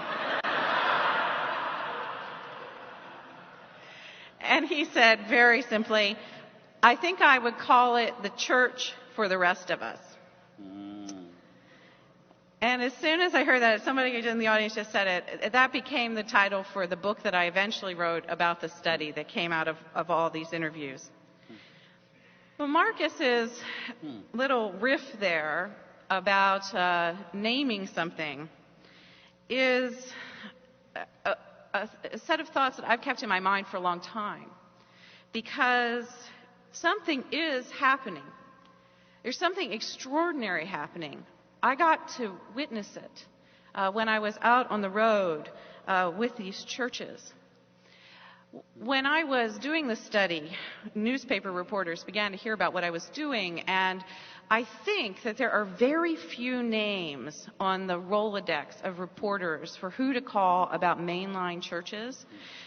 And he said very simply, I think I would call it the Church for the Rest of Us. And as soon as I heard that, somebody in the audience just said it, that became the title for the book that I eventually wrote about the study that came out of all these interviews. Well, Marcus's little riff there about naming something is a set of thoughts that I've kept in my mind for a long time, because something is happening. There's something extraordinary happening. I got to witness it when I was out on the road with these churches. When I was doing the study, newspaper reporters began to hear about what I was doing, and I think that there are very few names on the Rolodex of reporters for who to call about mainline churches.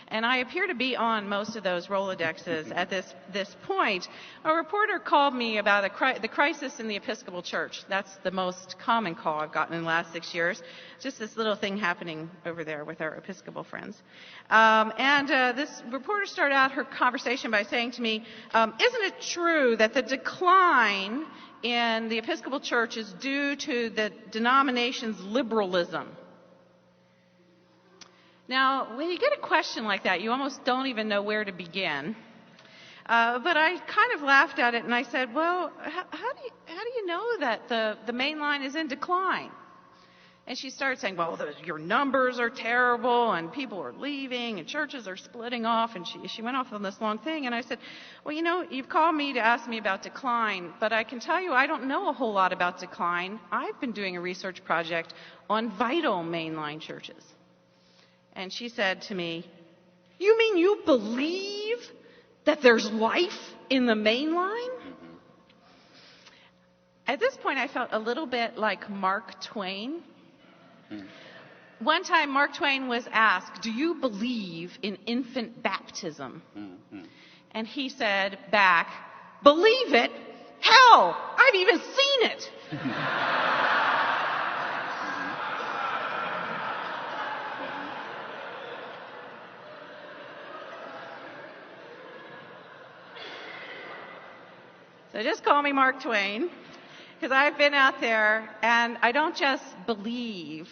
And I appear to be on most of those Rolodexes at this point. A reporter called me about the crisis in the Episcopal Church. That's the most common call I've gotten in the last 6 years. Just this little thing happening over there with our Episcopal friends. This reporter started out her conversation by saying to me, isn't it true that the decline in the Episcopal Church is due to the denomination's liberalism? Now, when you get a question like that, you almost don't even know where to begin. But I kind of laughed at it and I said, well, how do you know that the main line is in decline? And she started saying, well, your numbers are terrible and people are leaving and churches are splitting off. And she went off on this long thing. And I said, well, you've called me to ask me about decline, but I can tell you I don't know a whole lot about decline. I've been doing a research project on vital mainline churches. And she said to me, you mean you believe that there's life in the main line? Mm-hmm. At this point, I felt a little bit like Mark Twain. Mm. One time, Mark Twain was asked, do you believe in infant baptism? Mm-hmm. And he said back, believe it? Hell, I've even seen it. So just call me Mark Twain, because I've been out there, and I don't just believe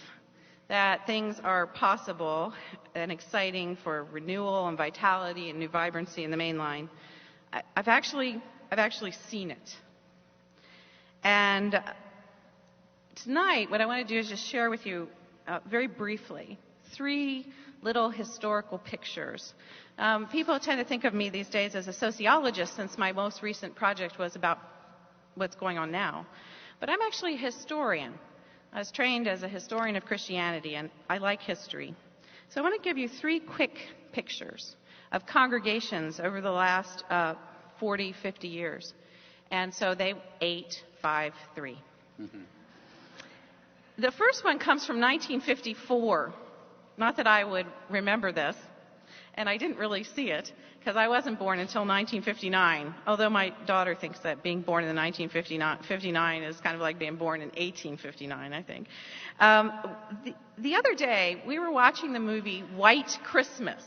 that things are possible and exciting for renewal and vitality and new vibrancy in the main line. I've actually seen it. And tonight, what I want to do is just share with you very briefly 3 little historical pictures. People tend to think of me these days as a sociologist, since my most recent project was about what's going on now. But I'm actually a historian. I was trained as a historian of Christianity, and I like history. So I want to give you 3 quick pictures of congregations over the last 40, 50 years. And so they 8, 5, 3. Mm-hmm. The first one comes from 1954. Not that I would remember this, and I didn't really see it, because I wasn't born until 1959, although my daughter thinks that being born in 1959 is kind of like being born in 1859, I think. The other day, we were watching the movie White Christmas,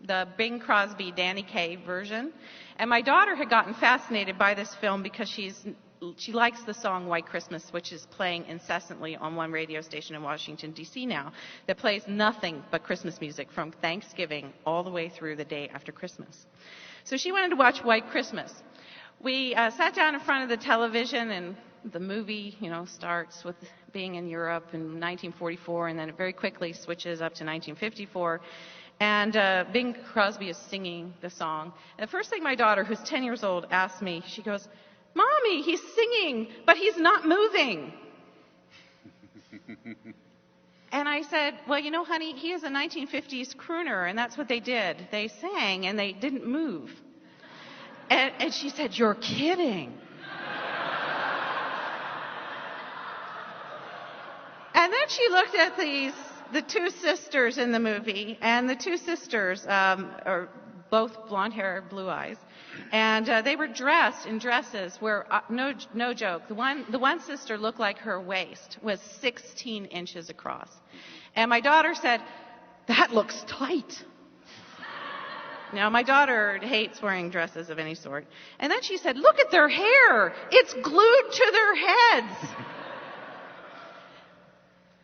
the Bing Crosby, Danny Kaye version, and my daughter had gotten fascinated by this film because she likes the song White Christmas, which is playing incessantly on one radio station in Washington, D.C. now, that plays nothing but Christmas music from Thanksgiving all the way through the day after Christmas. So she wanted to watch White Christmas. We sat down in front of the television, and the movie, starts with being in Europe in 1944, and then it very quickly switches up to 1954. And Bing Crosby is singing the song. And the first thing my daughter, who's 10 years old, asked me, she goes, Mommy, he's singing, but he's not moving. And I said, well, honey, he is a 1950s crooner, and that's what they did. They sang, and they didn't move. And she said, you're kidding. And then she looked at the 2 sisters in the movie, and the 2 sisters are both blonde hair, blue eyes. And they were dressed in dresses where, no joke, the one sister looked like her waist was 16 inches across. And my daughter said, that looks tight. Now, my daughter hates wearing dresses of any sort. And then she said, look at their hair. It's glued to their heads.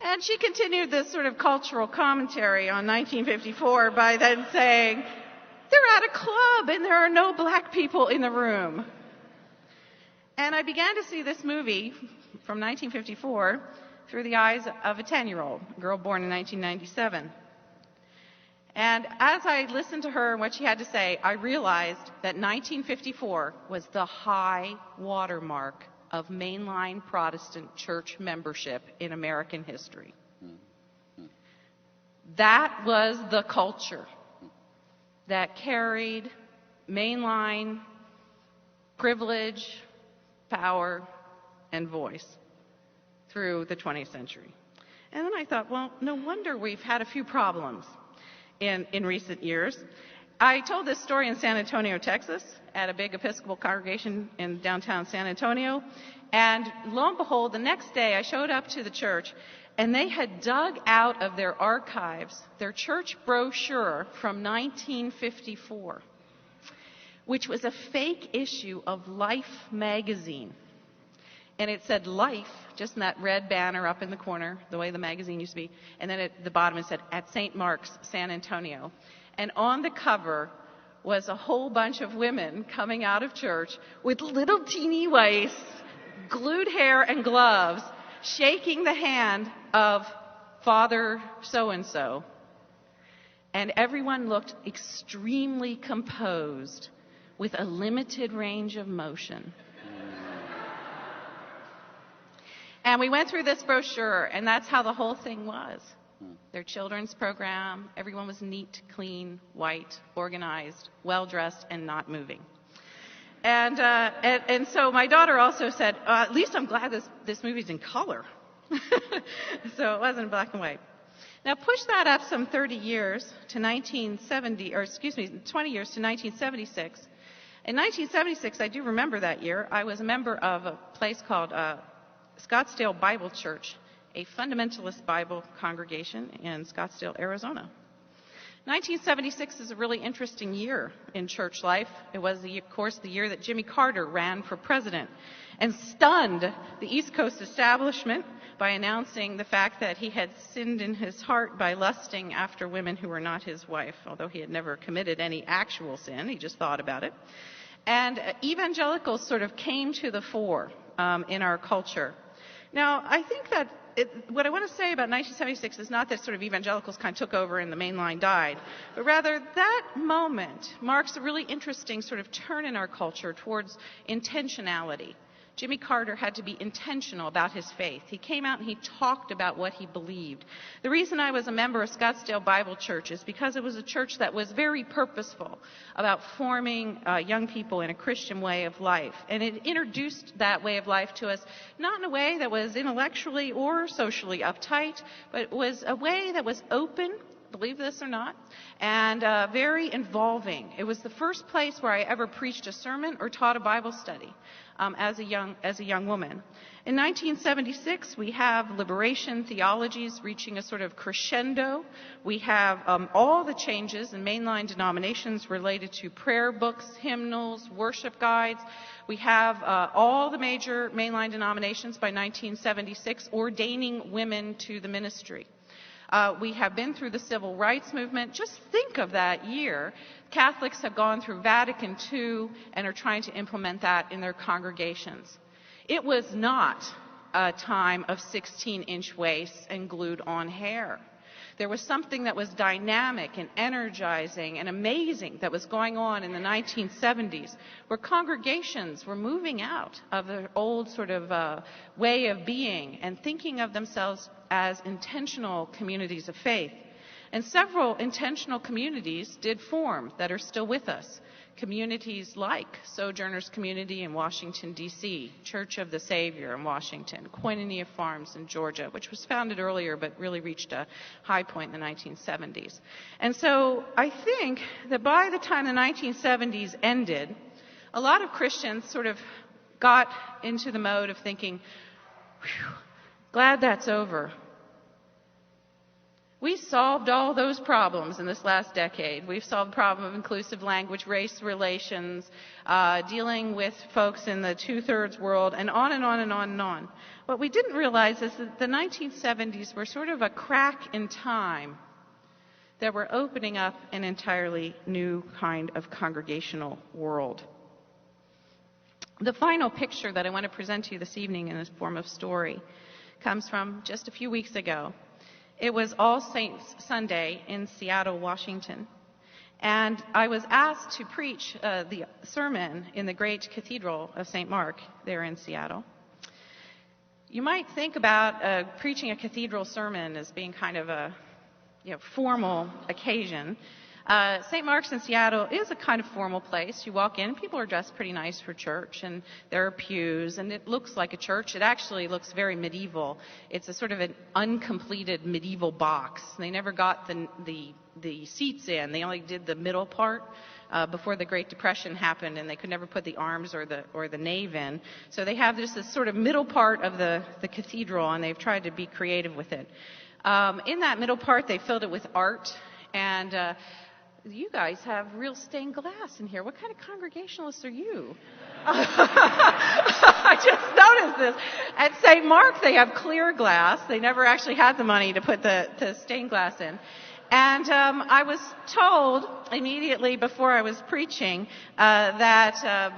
And she continued this sort of cultural commentary on 1954 by then saying, they're at a club and there are no black people in the room. And I began to see this movie from 1954 through the eyes of a 10-year-old, a girl born in 1997. And as I listened to her and what she had to say, I realized that 1954 was the high watermark of mainline Protestant church membership in American history. That was the culture that carried mainline privilege, power, and voice through the 20th century. And then I thought, well, no wonder we've had a few problems in recent years. I told this story in San Antonio, Texas, at a big Episcopal congregation in downtown San Antonio. And lo and behold, the next day I showed up to the church, and they had dug out of their archives their church brochure from 1954, which was a fake issue of Life magazine. And it said Life, just in that red banner up in the corner, the way the magazine used to be. And then at the bottom it said, at St. Mark's, San Antonio. And on the cover was a whole bunch of women coming out of church with little teeny waists, glued hair and gloves, shaking the hand of Father so-and-so. And everyone looked extremely composed with a limited range of motion. And we went through this brochure, and that's how the whole thing was. Their children's program, everyone was neat, clean, white, organized, well-dressed, and not moving. And so my daughter also said, at least I'm glad this movie's in color. So it wasn't black and white. Now push that up some 20 years to 1976. In 1976, I do remember that year, I was a member of a place called Scottsdale Bible Church, a fundamentalist Bible congregation in Scottsdale, Arizona. 1976 is a really interesting year in church life. It was, of course, the year that Jimmy Carter ran for president and stunned the East Coast establishment by announcing the fact that he had sinned in his heart by lusting after women who were not his wife, although he had never committed any actual sin. He just thought about it. And evangelicals sort of came to the fore in our culture. Now, I think that what I want to say about 1976 is not that sort of evangelicals kind of took over and the main line died, but rather that moment marks a really interesting sort of turn in our culture towards intentionality. Jimmy Carter had to be intentional about his faith. He came out and he talked about what he believed. The reason I was a member of Scottsdale Bible Church is because it was a church that was very purposeful about forming young people in a Christian way of life. And it introduced that way of life to us, not in a way that was intellectually or socially uptight, but it was a way that was open, believe this or not, and very involving. It was the first place where I ever preached a sermon or taught a Bible study as a young woman. In 1976, we have liberation theologies reaching a sort of crescendo. We have all the changes in mainline denominations related to prayer books, hymnals, worship guides. We have all the major mainline denominations by 1976 ordaining women to the ministry. We have been through the civil rights movement. Just think of that year. Catholics have gone through Vatican II and are trying to implement that in their congregations. It was not a time of 16-inch waists and glued-on hair. There was something that was dynamic and energizing and amazing that was going on in the 1970s, where congregations were moving out of their old sort of way of being and thinking of themselves as intentional communities of faith. And several intentional communities did form that are still with us. Communities like Sojourners Community in Washington, D.C., Church of the Savior in Washington, Koinonia Farms in Georgia, which was founded earlier but really reached a high point in the 1970s. And so I think that by the time the 1970s ended, a lot of Christians sort of got into the mode of thinking, glad that's over. We solved all those problems in this last decade. We've solved the problem of inclusive language, race relations, dealing with folks in the two-thirds world, and on and on and on and on. What we didn't realize is that the 1970s were sort of a crack in time that were opening up an entirely new kind of congregational world. The final picture that I want to present to you this evening in this form of story comes from just a few weeks ago. It was All Saints Sunday in Seattle, Washington. And I was asked to preach the sermon in the great cathedral of St. Mark there in Seattle. You might think about preaching a cathedral sermon as being kind of a formal occasion. St. Mark's in Seattle is a kind of formal place. You walk in, people are dressed pretty nice for church, and there are pews, and it looks like a church. It actually looks very medieval. It's a sort of an uncompleted medieval box. They never got the seats in. They only did the middle part before the Great Depression happened, and they could never put the arms or the nave in. So they have this sort of middle part of the cathedral, and they've tried to be creative with it. In that middle part, they filled it with art, and you guys have real stained glass in here. What kind of Congregationalists are you? I just noticed this. At St. Mark, they have clear glass. They never actually had the money to put the stained glass in. And I was told immediately before I was preaching that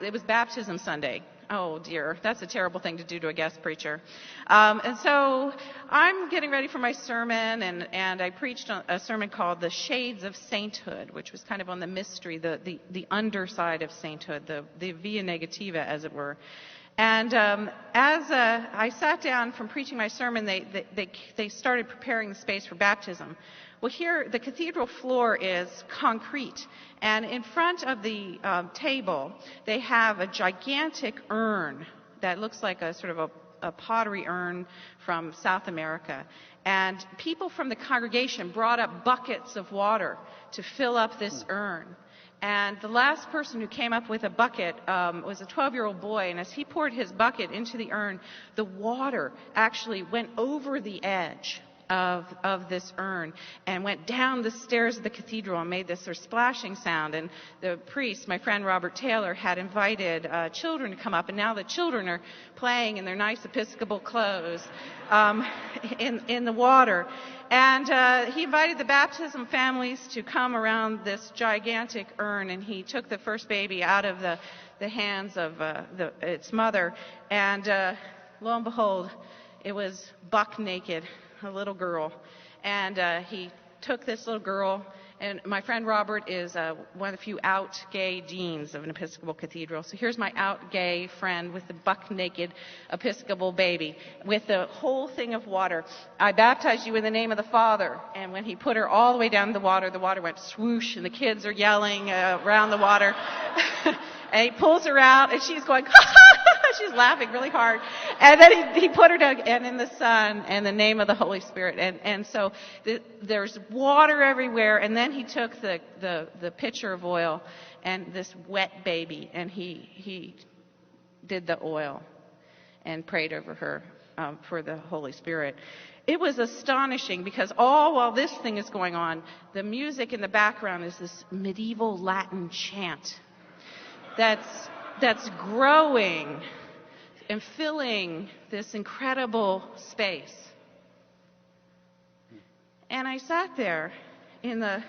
it was baptism Sunday. Oh, dear. That's a terrible thing to do to a guest preacher. And so I'm getting ready for my sermon, and I preached a sermon called The Shades of Sainthood, which was kind of on the mystery, the underside of sainthood, the via negativa, as it were. And as I sat down from preaching my sermon, they started preparing the space for baptism. Well, here, the cathedral floor is concrete, and in front of the table, they have a gigantic urn that looks like a sort of a pottery urn from South America. And people from the congregation brought up buckets of water to fill up this urn. And the last person who came up with a bucket was a 12-year-old boy, and as he poured his bucket into the urn, the water actually went over the edge of this urn and went down the stairs of the cathedral and made this sort of splashing sound. And the priest, my friend Robert Taylor, had invited children to come up, and now the children are playing in their nice Episcopal clothes in the water. And he invited the baptism families to come around this gigantic urn, and he took the first baby out of the hands of its mother, and lo and behold, it was buck naked, a little girl. And he took this little girl, and my friend Robert is one of the few out gay deans of an Episcopal cathedral. So here's my out gay friend with the buck naked Episcopal baby with the whole thing of water. I baptize you in the name of the Father. And when he put her all the way down the water went swoosh, and the kids are yelling around the water. And he pulls her out, and she's going, she's laughing really hard. And then he put her down, and in the Son, and the name of the Holy Spirit. And so there's water everywhere. And then he took the pitcher of oil and this wet baby, and he did the oil and prayed over her for the Holy Spirit. It was astonishing, because all while this thing is going on, the music in the background is this medieval Latin chant that's growing and filling this incredible space. And I sat there in the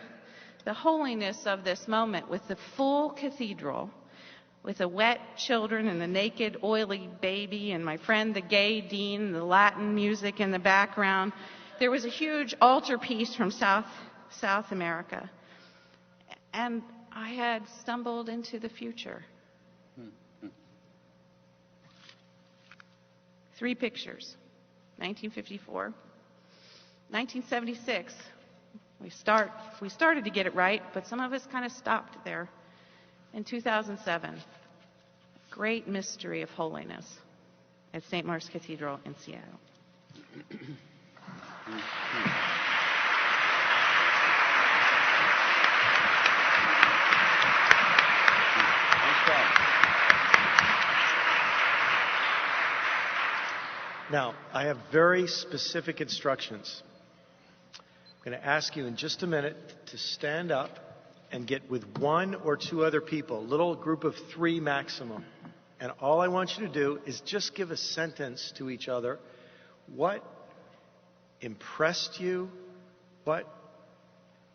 holiness of this moment with the full cathedral, with the wet children and the naked, oily baby, and my friend the gay dean, and the Latin music in the background. There was a huge altarpiece from South America. And I had stumbled into the future. 3 pictures. 1954. 1976. We started to get it right, but some of us kind of stopped there. In 2007. Great mystery of holiness at St. Mark's Cathedral in Seattle.
Now, I have very specific instructions. I'm going to ask you in just a minute to stand up and get with 1 or 2 other people, a little group of 3 maximum. And all I want you to do is just give a sentence to each other. What impressed you? What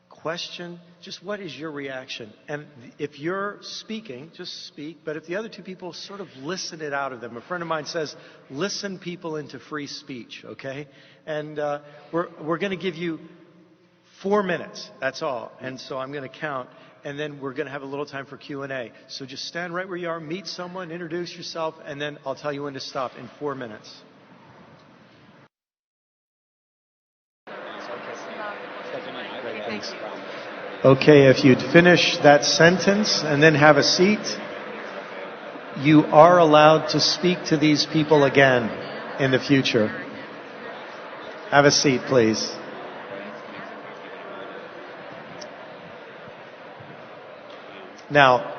question? Just what is your reaction? And if you're speaking, just speak. But if the other 2 people sort of listen it out of them. A friend of mine says, listen people into free speech, okay? And we're going to give you 4 minutes. That's all. And so I'm going to count. And then we're going to have a little time for Q&A. So just stand right where you are, meet someone, introduce yourself, and then I'll tell you when to stop in 4 minutes. Thanks. Okay, if you'd finish that sentence and then have a seat, you are allowed to speak to these people again in the future. Have a seat, please. Now,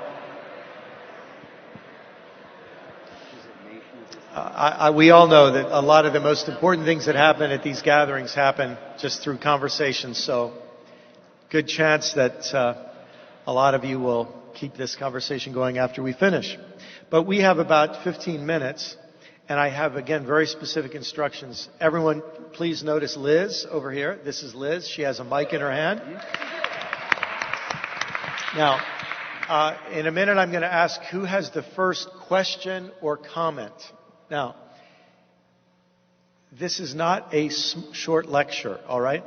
we all know that a lot of the most important things that happen at these gatherings happen just through conversation, so good chance that a lot of you will keep this conversation going after we finish. But we have about 15 minutes, and I have, again, very specific instructions. Everyone, please notice Liz over here. This is Liz. She has a mic in her hand. Now, in a minute, I'm going to ask who has the first question or comment. Now, this is not a short lecture, all right?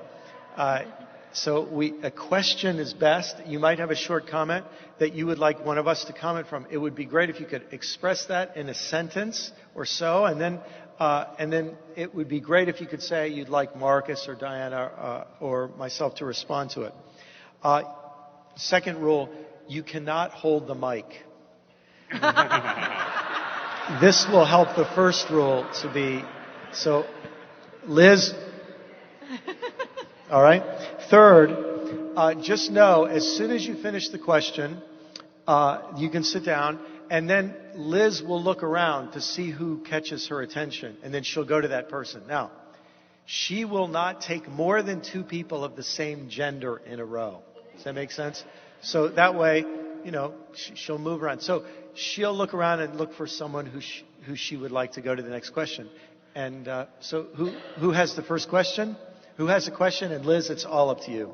So a question is best. You might have a short comment that you would like one of us to comment from. It would be great if you could express that in a sentence or so, and then it would be great if you could say you'd like Marcus or Diana or myself to respond to it. Second rule, you cannot hold the mic. This will help the first rule to be, so Liz, all right? Third, just know as soon as you finish the question, you can sit down, and then Liz will look around to see who catches her attention, and then she'll go to that person. Now, she will not take more than 2 people of the same gender in a row. Does that make sense? So that way, you know, she'll move around. So she'll look around and look for someone who she would like to go to the next question. And so who has the first question? Who has a question? And Liz, it's all up to you.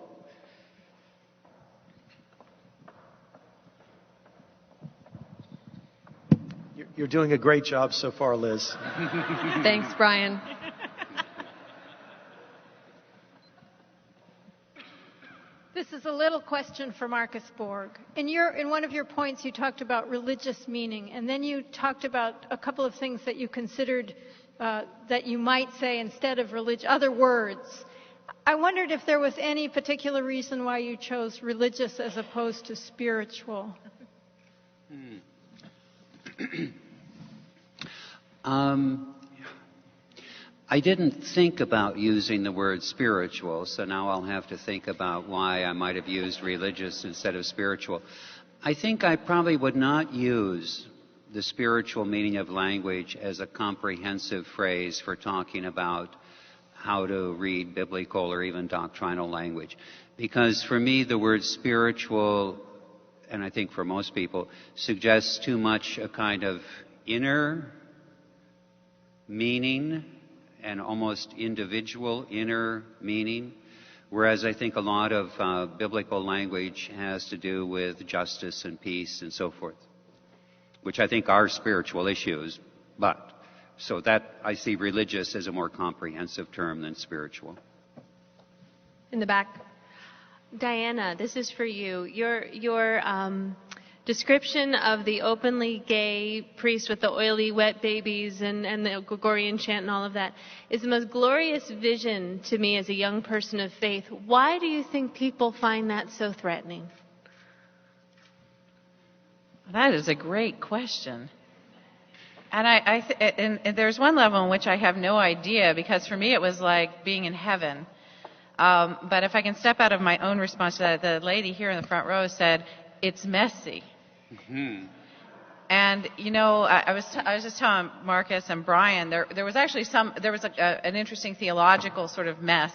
You're doing a great job so far, Liz.
Thanks, Brian.
This is a little question for Marcus Borg. In one of your points, you talked about religious meaning, and then you talked about a couple of things that you considered that you might say instead of other words. I wondered if there was any particular reason why you chose religious as opposed to spiritual.
I didn't think about using the word spiritual, so now I'll have to think about why I might have used religious instead of spiritual. I think I probably would not use the spiritual meaning of language as a comprehensive phrase for talking about how to read biblical or even doctrinal language. Because for me, the word spiritual, and I think for most people, suggests too much a kind of inner meaning and almost individual inner meaning, whereas I think a lot of biblical language has to do with justice and peace and so forth, which I think are spiritual issues, but so that I see religious as a more comprehensive term than spiritual.
In the back. Diana, this is for you. Your description of the openly gay priest with the oily, wet babies and the Gregorian chant and all of that is the most glorious vision to me as a young person of faith. Why do you think people find that so threatening?
That is a great question. And and there's one level in which I have no idea, because for me it was like being in heaven. But if I can step out of my own response to that, the lady here in the front row said, it's messy. Mm-hmm. And, you know, I was just telling Marcus and Brian, there was actually an interesting theological sort of mess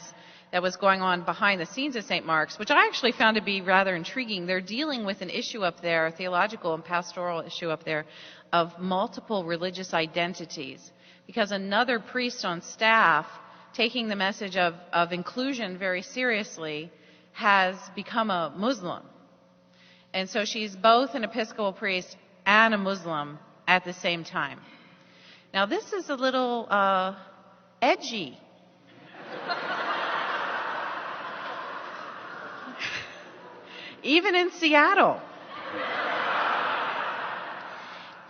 that was going on behind the scenes at St. Mark's, which I actually found to be rather intriguing. They're dealing with an issue up there, a theological and pastoral issue up there, of multiple religious identities. Because another priest on staff, taking the message of inclusion very seriously, has become a Muslim. And so she's both an Episcopal priest and a Muslim at the same time. Now, this is a little edgy. Even in Seattle.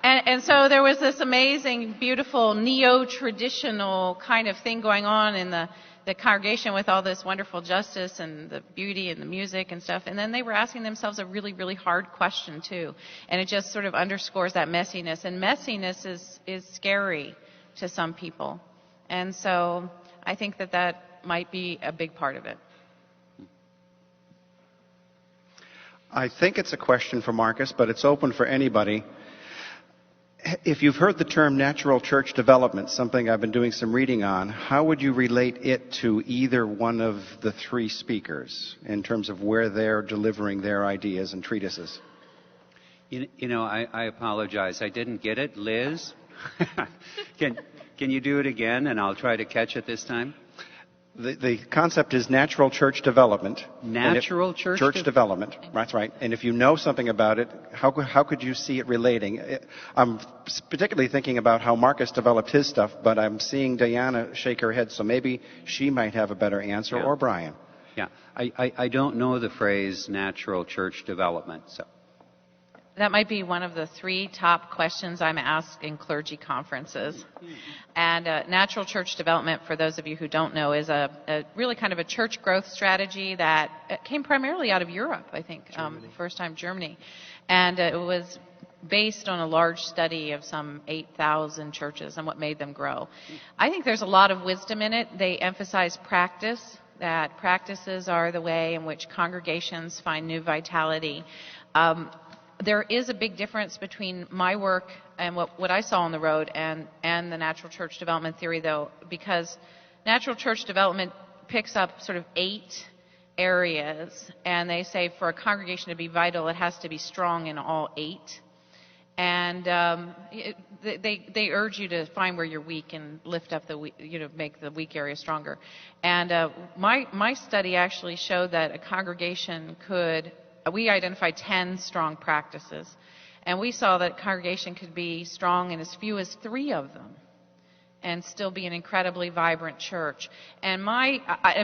And And so there was this amazing, beautiful, neo-traditional kind of thing going on in the congregation with all this wonderful justice and the beauty and the music and stuff. And then they were asking themselves a really, really hard question, too. And it just sort of underscores that messiness. And messiness is scary to some people. And so I think that might be a big part of it.
I think it's a question for Marcus, but it's open for anybody. If you've heard the term natural church development, something I've been doing some reading on, how would you relate it to either one of the three speakers in terms of where they're delivering their ideas and treatises?
You know, I apologize. I didn't get it. Liz, can you do it again, and I'll try to catch it this time?
The concept is natural church development.
Natural church
development. That's right. And if you know something about it, how could you see it relating? I'm particularly thinking about how Marcus developed his stuff, but I'm seeing Diana shake her head, so maybe she might have a better answer, or Brian.
Yeah. I don't know the phrase natural church development, so.
That might be one of the three top questions I'm asked in clergy conferences. And natural church development, for those of you who don't know, is a really kind of a church growth strategy that came primarily out of Europe, I think, first time Germany. And it was based on a large study of some 8,000 churches and what made them grow. I think there's a lot of wisdom in it. They emphasize practice, that practices are the way in which congregations find new vitality. There is a big difference between my work and what I saw on the road and the natural church development theory, though, because natural church development picks up sort of 8 areas, and they say for a congregation to be vital, it has to be strong in all 8. And they urge you to find where you're weak and lift up the weak, make the weak area stronger. And my study actually showed that a congregation we identified 10 strong practices, and we saw that congregation could be strong in as few as 3 of them and still be an incredibly vibrant church. And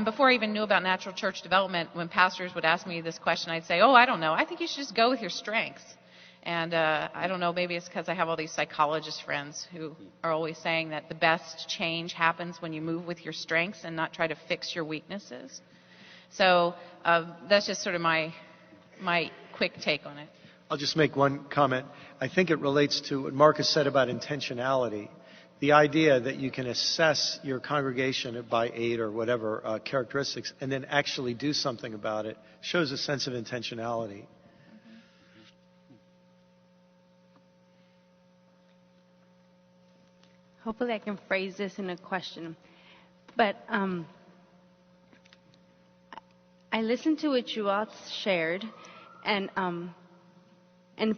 before I even knew about natural church development, when pastors would ask me this question, I'd say, I don't know. I think you should just go with your strengths. And I don't know, maybe it's because I have all these psychologist friends who are always saying that the best change happens when you move with your strengths and not try to fix your weaknesses. So that's just sort of my quick take on it.
I'll just make one comment. I think it relates to what Marcus said about intentionality. The idea that you can assess your congregation by 8 or whatever characteristics and then actually do something about it shows a sense of intentionality.
Hopefully I can phrase this in a question. But I listened to what you all shared, and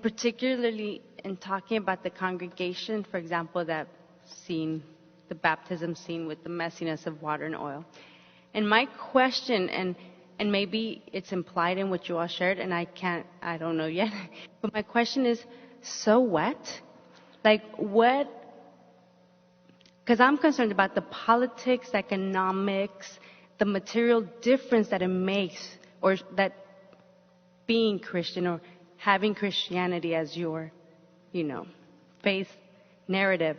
particularly in talking about the congregation, for example, that scene, the baptism scene with the messiness of water and oil. And my question, and maybe it's implied in what you all shared, and I don't know yet, but my question is, so what? Like what? Because I'm concerned about the politics, economics, the material difference that it makes, or that being Christian or having Christianity as your, faith narrative,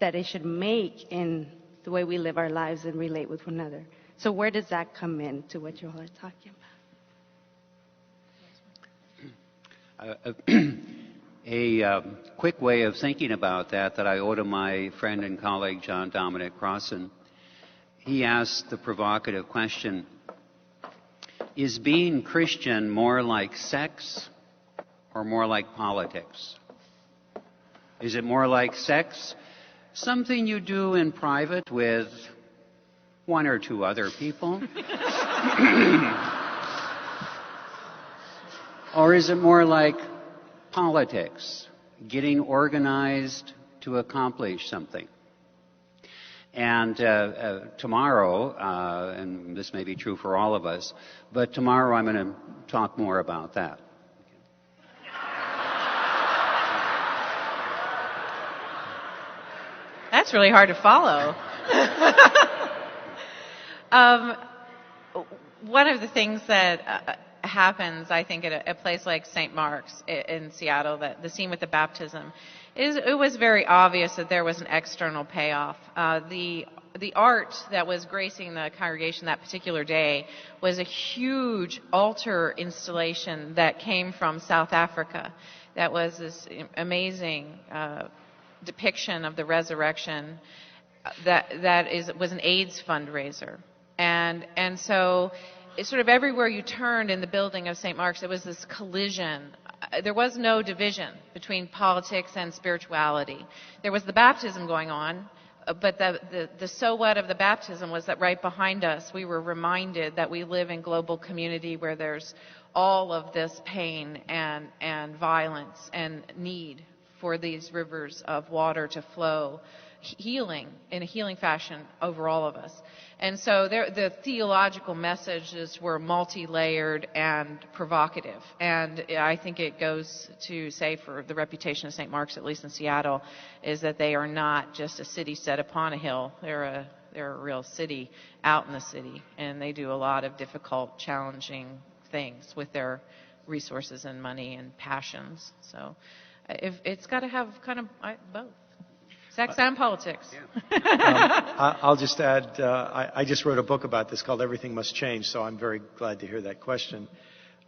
that it should make in the way we live our lives and relate with one another. So where does that come in to what you all are talking about?
A quick way of thinking about that I owe to my friend and colleague John Dominic Crossan. He asked the provocative question, is being Christian more like sex or more like politics? Is it more like sex, something you do in private with 1 or 2 other people? Or is it more like politics, getting organized to accomplish something? And tomorrow, and this may be true for all of us, but tomorrow I'm going to talk more about that.
That's really hard to follow. One of the things that happens, I think, at a place like St. Mark's in Seattle, the scene with the baptism, it was very obvious that there was an external payoff. The art that was gracing the congregation that particular day was a huge altar installation that came from South Africa. That was this amazing depiction of the resurrection was an AIDS fundraiser. And so it's sort of everywhere you turned in the building of St. Mark's, there was this collision. There was no division between politics and spirituality. There was the baptism going on, but the so what of the baptism was that right behind us, we were reminded that we live in global community where there's all of this pain and violence and need for these rivers of water to flow, healing in a healing fashion over all of us. And so the theological messages were multi-layered and provocative. And I think it goes to say for the reputation of St. Mark's, at least in Seattle, is that they are not just a city set upon a hill. They're a real city out in the city. And they do a lot of difficult, challenging things with their resources and money and passions. So it's got to have kind of both. Sex and politics.
I'll just add, I just wrote a book about this called Everything Must Change, so I'm very glad to hear that question.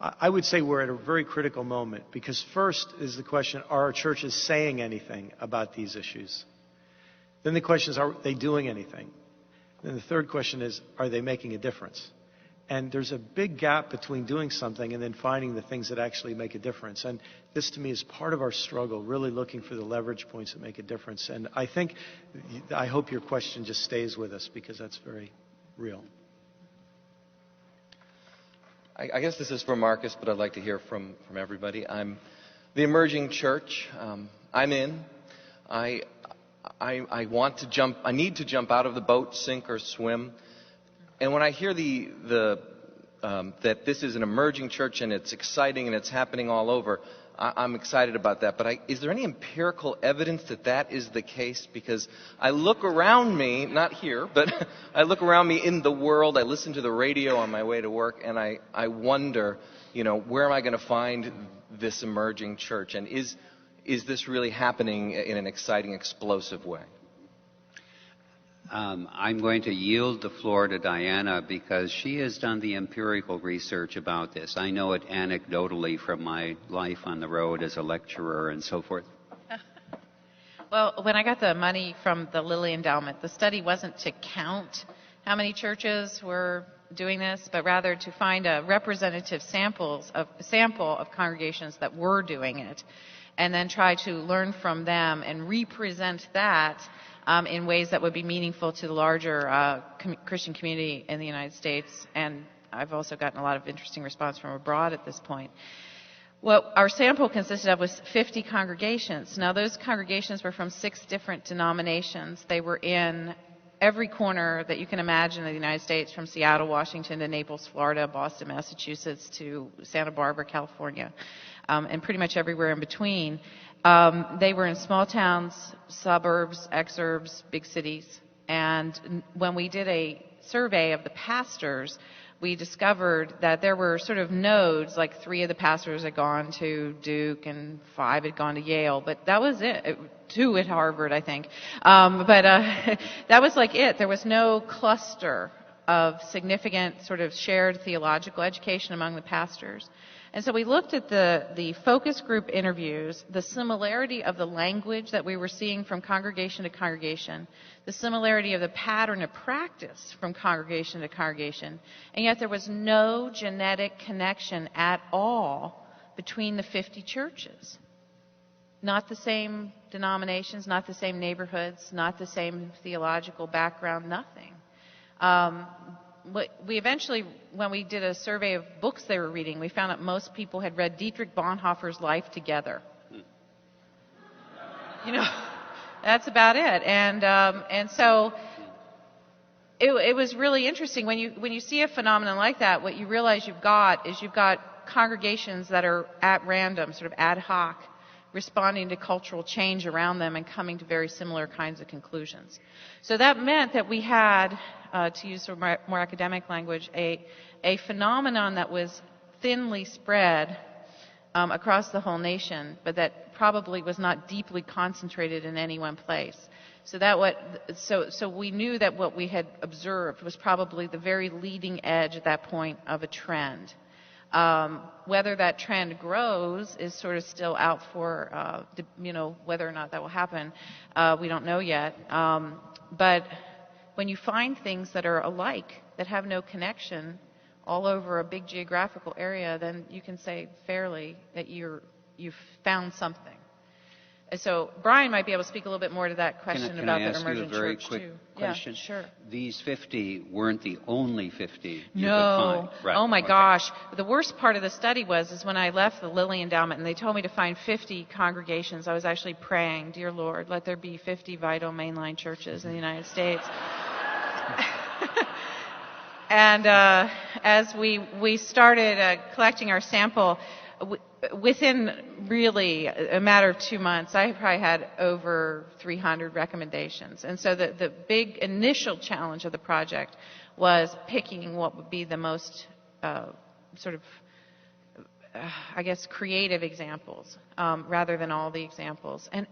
I would say we're at a very critical moment, because first is the question, are our churches saying anything about these issues? Then the question is, are they doing anything? Then the third question is, are they making a difference? And there's a big gap between doing something and then finding the things that actually make a difference. And this, to me, is part of our struggle, really looking for the leverage points that make a difference. And I hope your question just stays with us, because that's very real.
I guess this is for Marcus, but I'd like to hear from everybody. I'm the emerging church. I'm in. I want to jump. I need to jump out of the boat, sink or swim. And when I hear that this is an emerging church and it's exciting and it's happening all over, I'm excited about that. But is there any empirical evidence that is the case? Because I look around me, not here, but I look around me in the world. I listen to the radio on my way to work, and I wonder, where am I going to find this emerging church? And is this really happening in an exciting, explosive way?
I'm going to yield the floor to Diana, because she has done the empirical research about this. I know it anecdotally from my life on the road as a lecturer and so forth.
Well, when I got the money from the Lilly Endowment, the study wasn't to count how many churches were doing this, but rather to find a representative sample of congregations that were doing it, and then try to learn from them and represent that in ways that would be meaningful to the larger Christian community in the United States. And I've also gotten a lot of interesting response from abroad at this point. What our sample consisted of was 50 congregations. Now, those congregations were from 6 different denominations. They were in every corner that you can imagine in the United States, from Seattle, Washington, to Naples, Florida, Boston, Massachusetts, to Santa Barbara, California, and pretty much everywhere in between. They were in small towns, suburbs, exurbs, big cities. And when we did a survey of the pastors, we discovered that there were sort of nodes, like 3 of the pastors had gone to Duke and 5 had gone to Yale, but that was it. 2 at Harvard, I think. But that was like it. There was no cluster of significant sort of shared theological education among the pastors. And so we looked at the focus group interviews, the similarity of the language that we were seeing from congregation to congregation, the similarity of the pattern of practice from congregation to congregation, and yet there was no genetic connection at all between the 50 churches. Not the same denominations, not the same neighborhoods, not the same theological background, nothing. We eventually, when we did a survey of books they were reading, we found that most people had read Dietrich Bonhoeffer's Life Together. That's about it. And so it was really interesting. When you see a phenomenon like that, what you realize you've got congregations that are at random, sort of ad hoc, responding to cultural change around them and coming to very similar kinds of conclusions. So that meant that we had, to use sort of more academic language, a phenomenon that was thinly spread across the whole nation, but that probably was not deeply concentrated in any one place. So we knew that what we had observed was probably the very leading edge at that point of a trend. Whether that trend grows is sort of still out for, whether or not that will happen. We don't know yet. But when you find things that are alike, that have no connection all over a big geographical area, then you can say fairly that you've found something. So Brian might be able to speak a little bit more to that question about the emergent church too. Can I ask you a very quick question?
Yeah, sure.
These 50 weren't the only 50 you could
No.
find. Right.
Oh my gosh. The worst part of the study is when I left the Lilly Endowment and they told me to find 50 congregations, I was actually praying, dear Lord, let there be 50 vital mainline churches in the United States. And as we started collecting our sample, within really a matter of 2 months, I probably had over 300 recommendations. And so the big initial challenge of the project was picking what would be the most creative examples rather than all the examples. And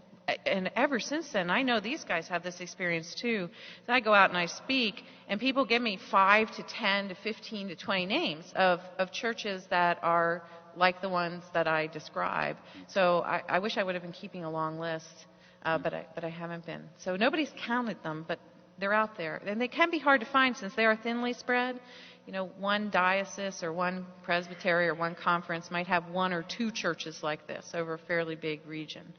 ever since then, I know these guys have this experience too. I go out and I speak, and people give me 5 to 10 to 15 to 20 names of churches that are like the ones that I describe. So I wish I would have been keeping a long list, but I haven't been. So nobody's counted them, but they're out there. And they can be hard to find since they are thinly spread. One diocese or one presbytery or one conference might have 1 or 2 churches like this over a fairly big region.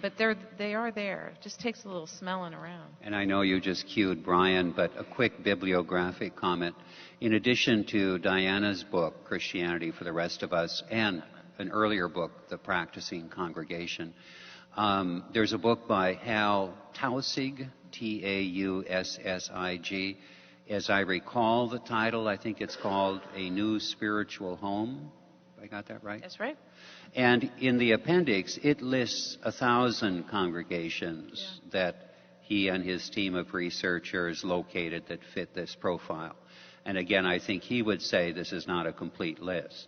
But they are there. It just takes a little smelling around.
And I know you just cued Brian, but a quick bibliographic comment. In addition to Diana's book, Christianity for the Rest of Us, and an earlier book, The Practicing Congregation, there's a book by Hal Taussig, Taussig. As I recall the title, I think it's called A New Spiritual Home. I got that right?
That's right.
And in the appendix, it lists 1,000 congregations that he and his team of researchers located that fit this profile. And again, I think he would say this is not a complete list.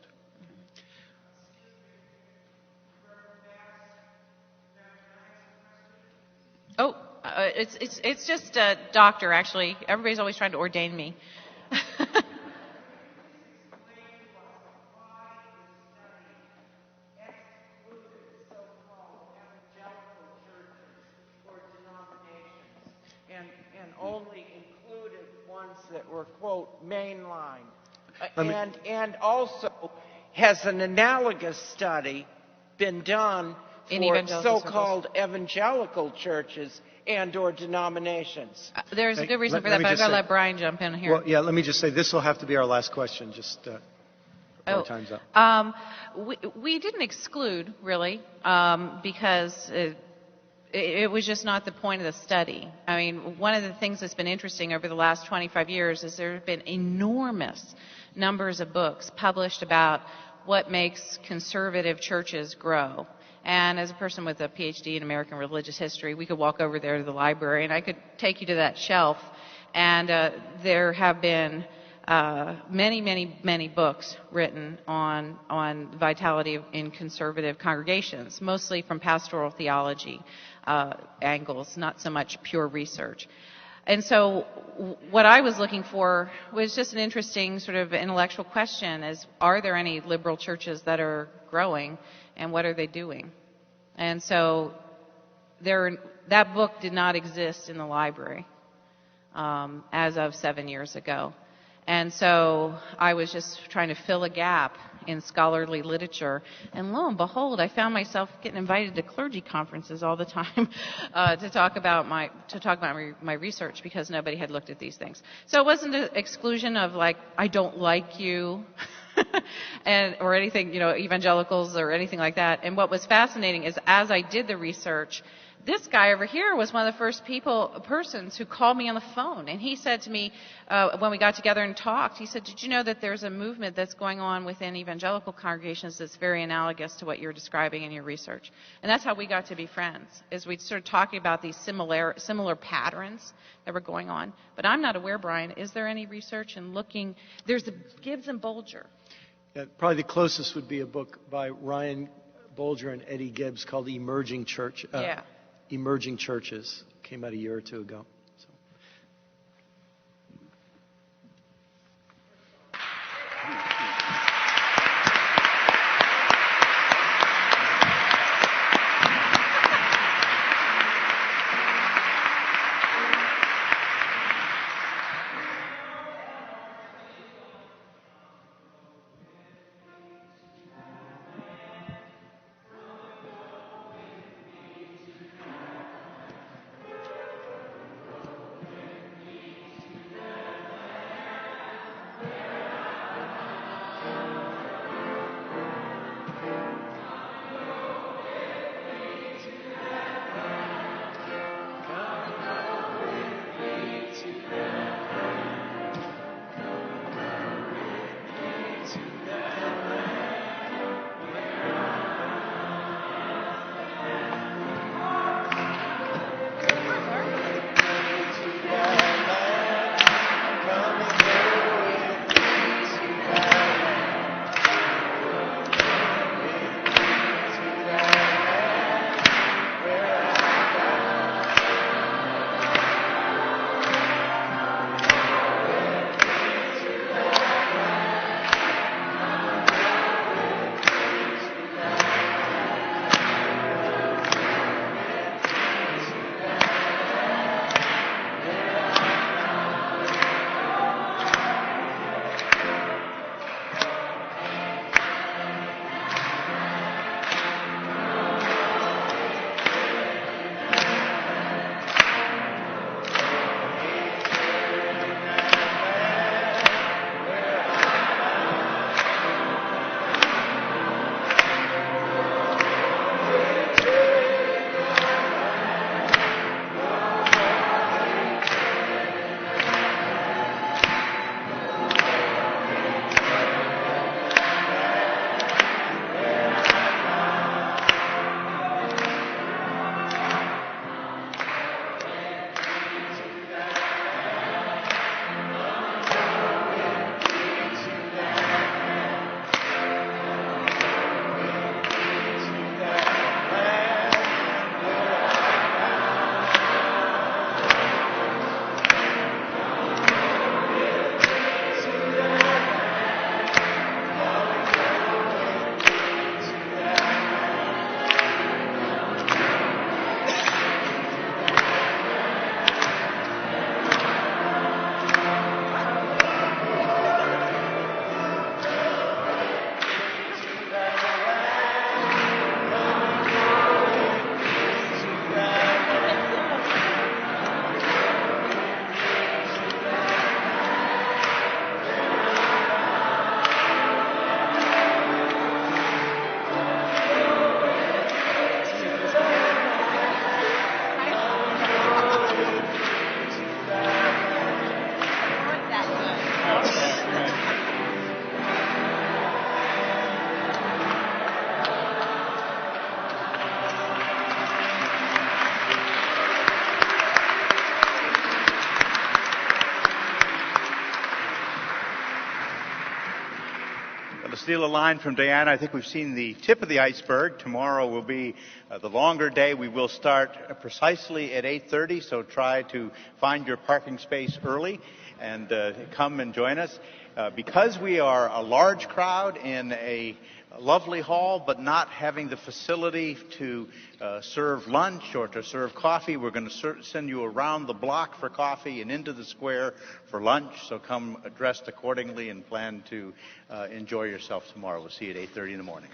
Oh, it's just a doctor, actually. Everybody's always trying to ordain me.
Only included ones that were, quote, mainline. And also, has an analogous study been done for so-called evangelical churches and or denominations?
There's a good reason for that, but I've got to let Brian jump in here.
Well, yeah, let me just say, this will have to be our last question, just our time's up.
We didn't exclude, really, because it was just not the point of the study. I mean, one of the things that's been interesting over the last 25 years is there have been enormous numbers of books published about what makes conservative churches grow. And as a person with a PhD in American religious history, we could walk over there to the library and I could take you to that shelf. And there have been many books written on vitality in conservative congregations, mostly from pastoral theology angles, not so much pure research. And so what I was looking for was just an interesting sort of intellectual question is, are there any liberal churches that are growing, and what are they doing? And so that book did not exist in the library as of 7 years ago. And so I was just trying to fill a gap in scholarly literature. And lo and behold, I found myself getting invited to clergy conferences all the time to talk about my research because nobody had looked at these things. So it wasn't an exclusion of like, I don't like you or anything, evangelicals or anything like that. And what was fascinating is as I did the research, this guy over here was one of the first persons who called me on the phone, and he said to me when we got together and talked, he said, "Did you know that there's a movement that's going on within evangelical congregations that's very analogous to what you're describing in your research?" And that's how we got to be friends, is we started talking about these similar patterns that were going on. But I'm not aware, Brian, is there any research in looking? There's the Gibbs and Bolger.
Yeah, probably the closest would be a book by Ryan Bolger and Eddie Gibbs called Emerging Churches. Came out a year or two ago. So.
To steal a line from Diana, I think we've seen the tip of the iceberg. Tomorrow will be the longer day. We will start precisely at 8:30, so try to find your parking space early and come and join us. Because we are a large crowd in a lovely hall, but not having the facility to serve lunch or to serve coffee, we're going to send you around the block for coffee and into the square for lunch. So come dressed accordingly and plan to enjoy yourself tomorrow. We'll see you at 8:30 in the morning.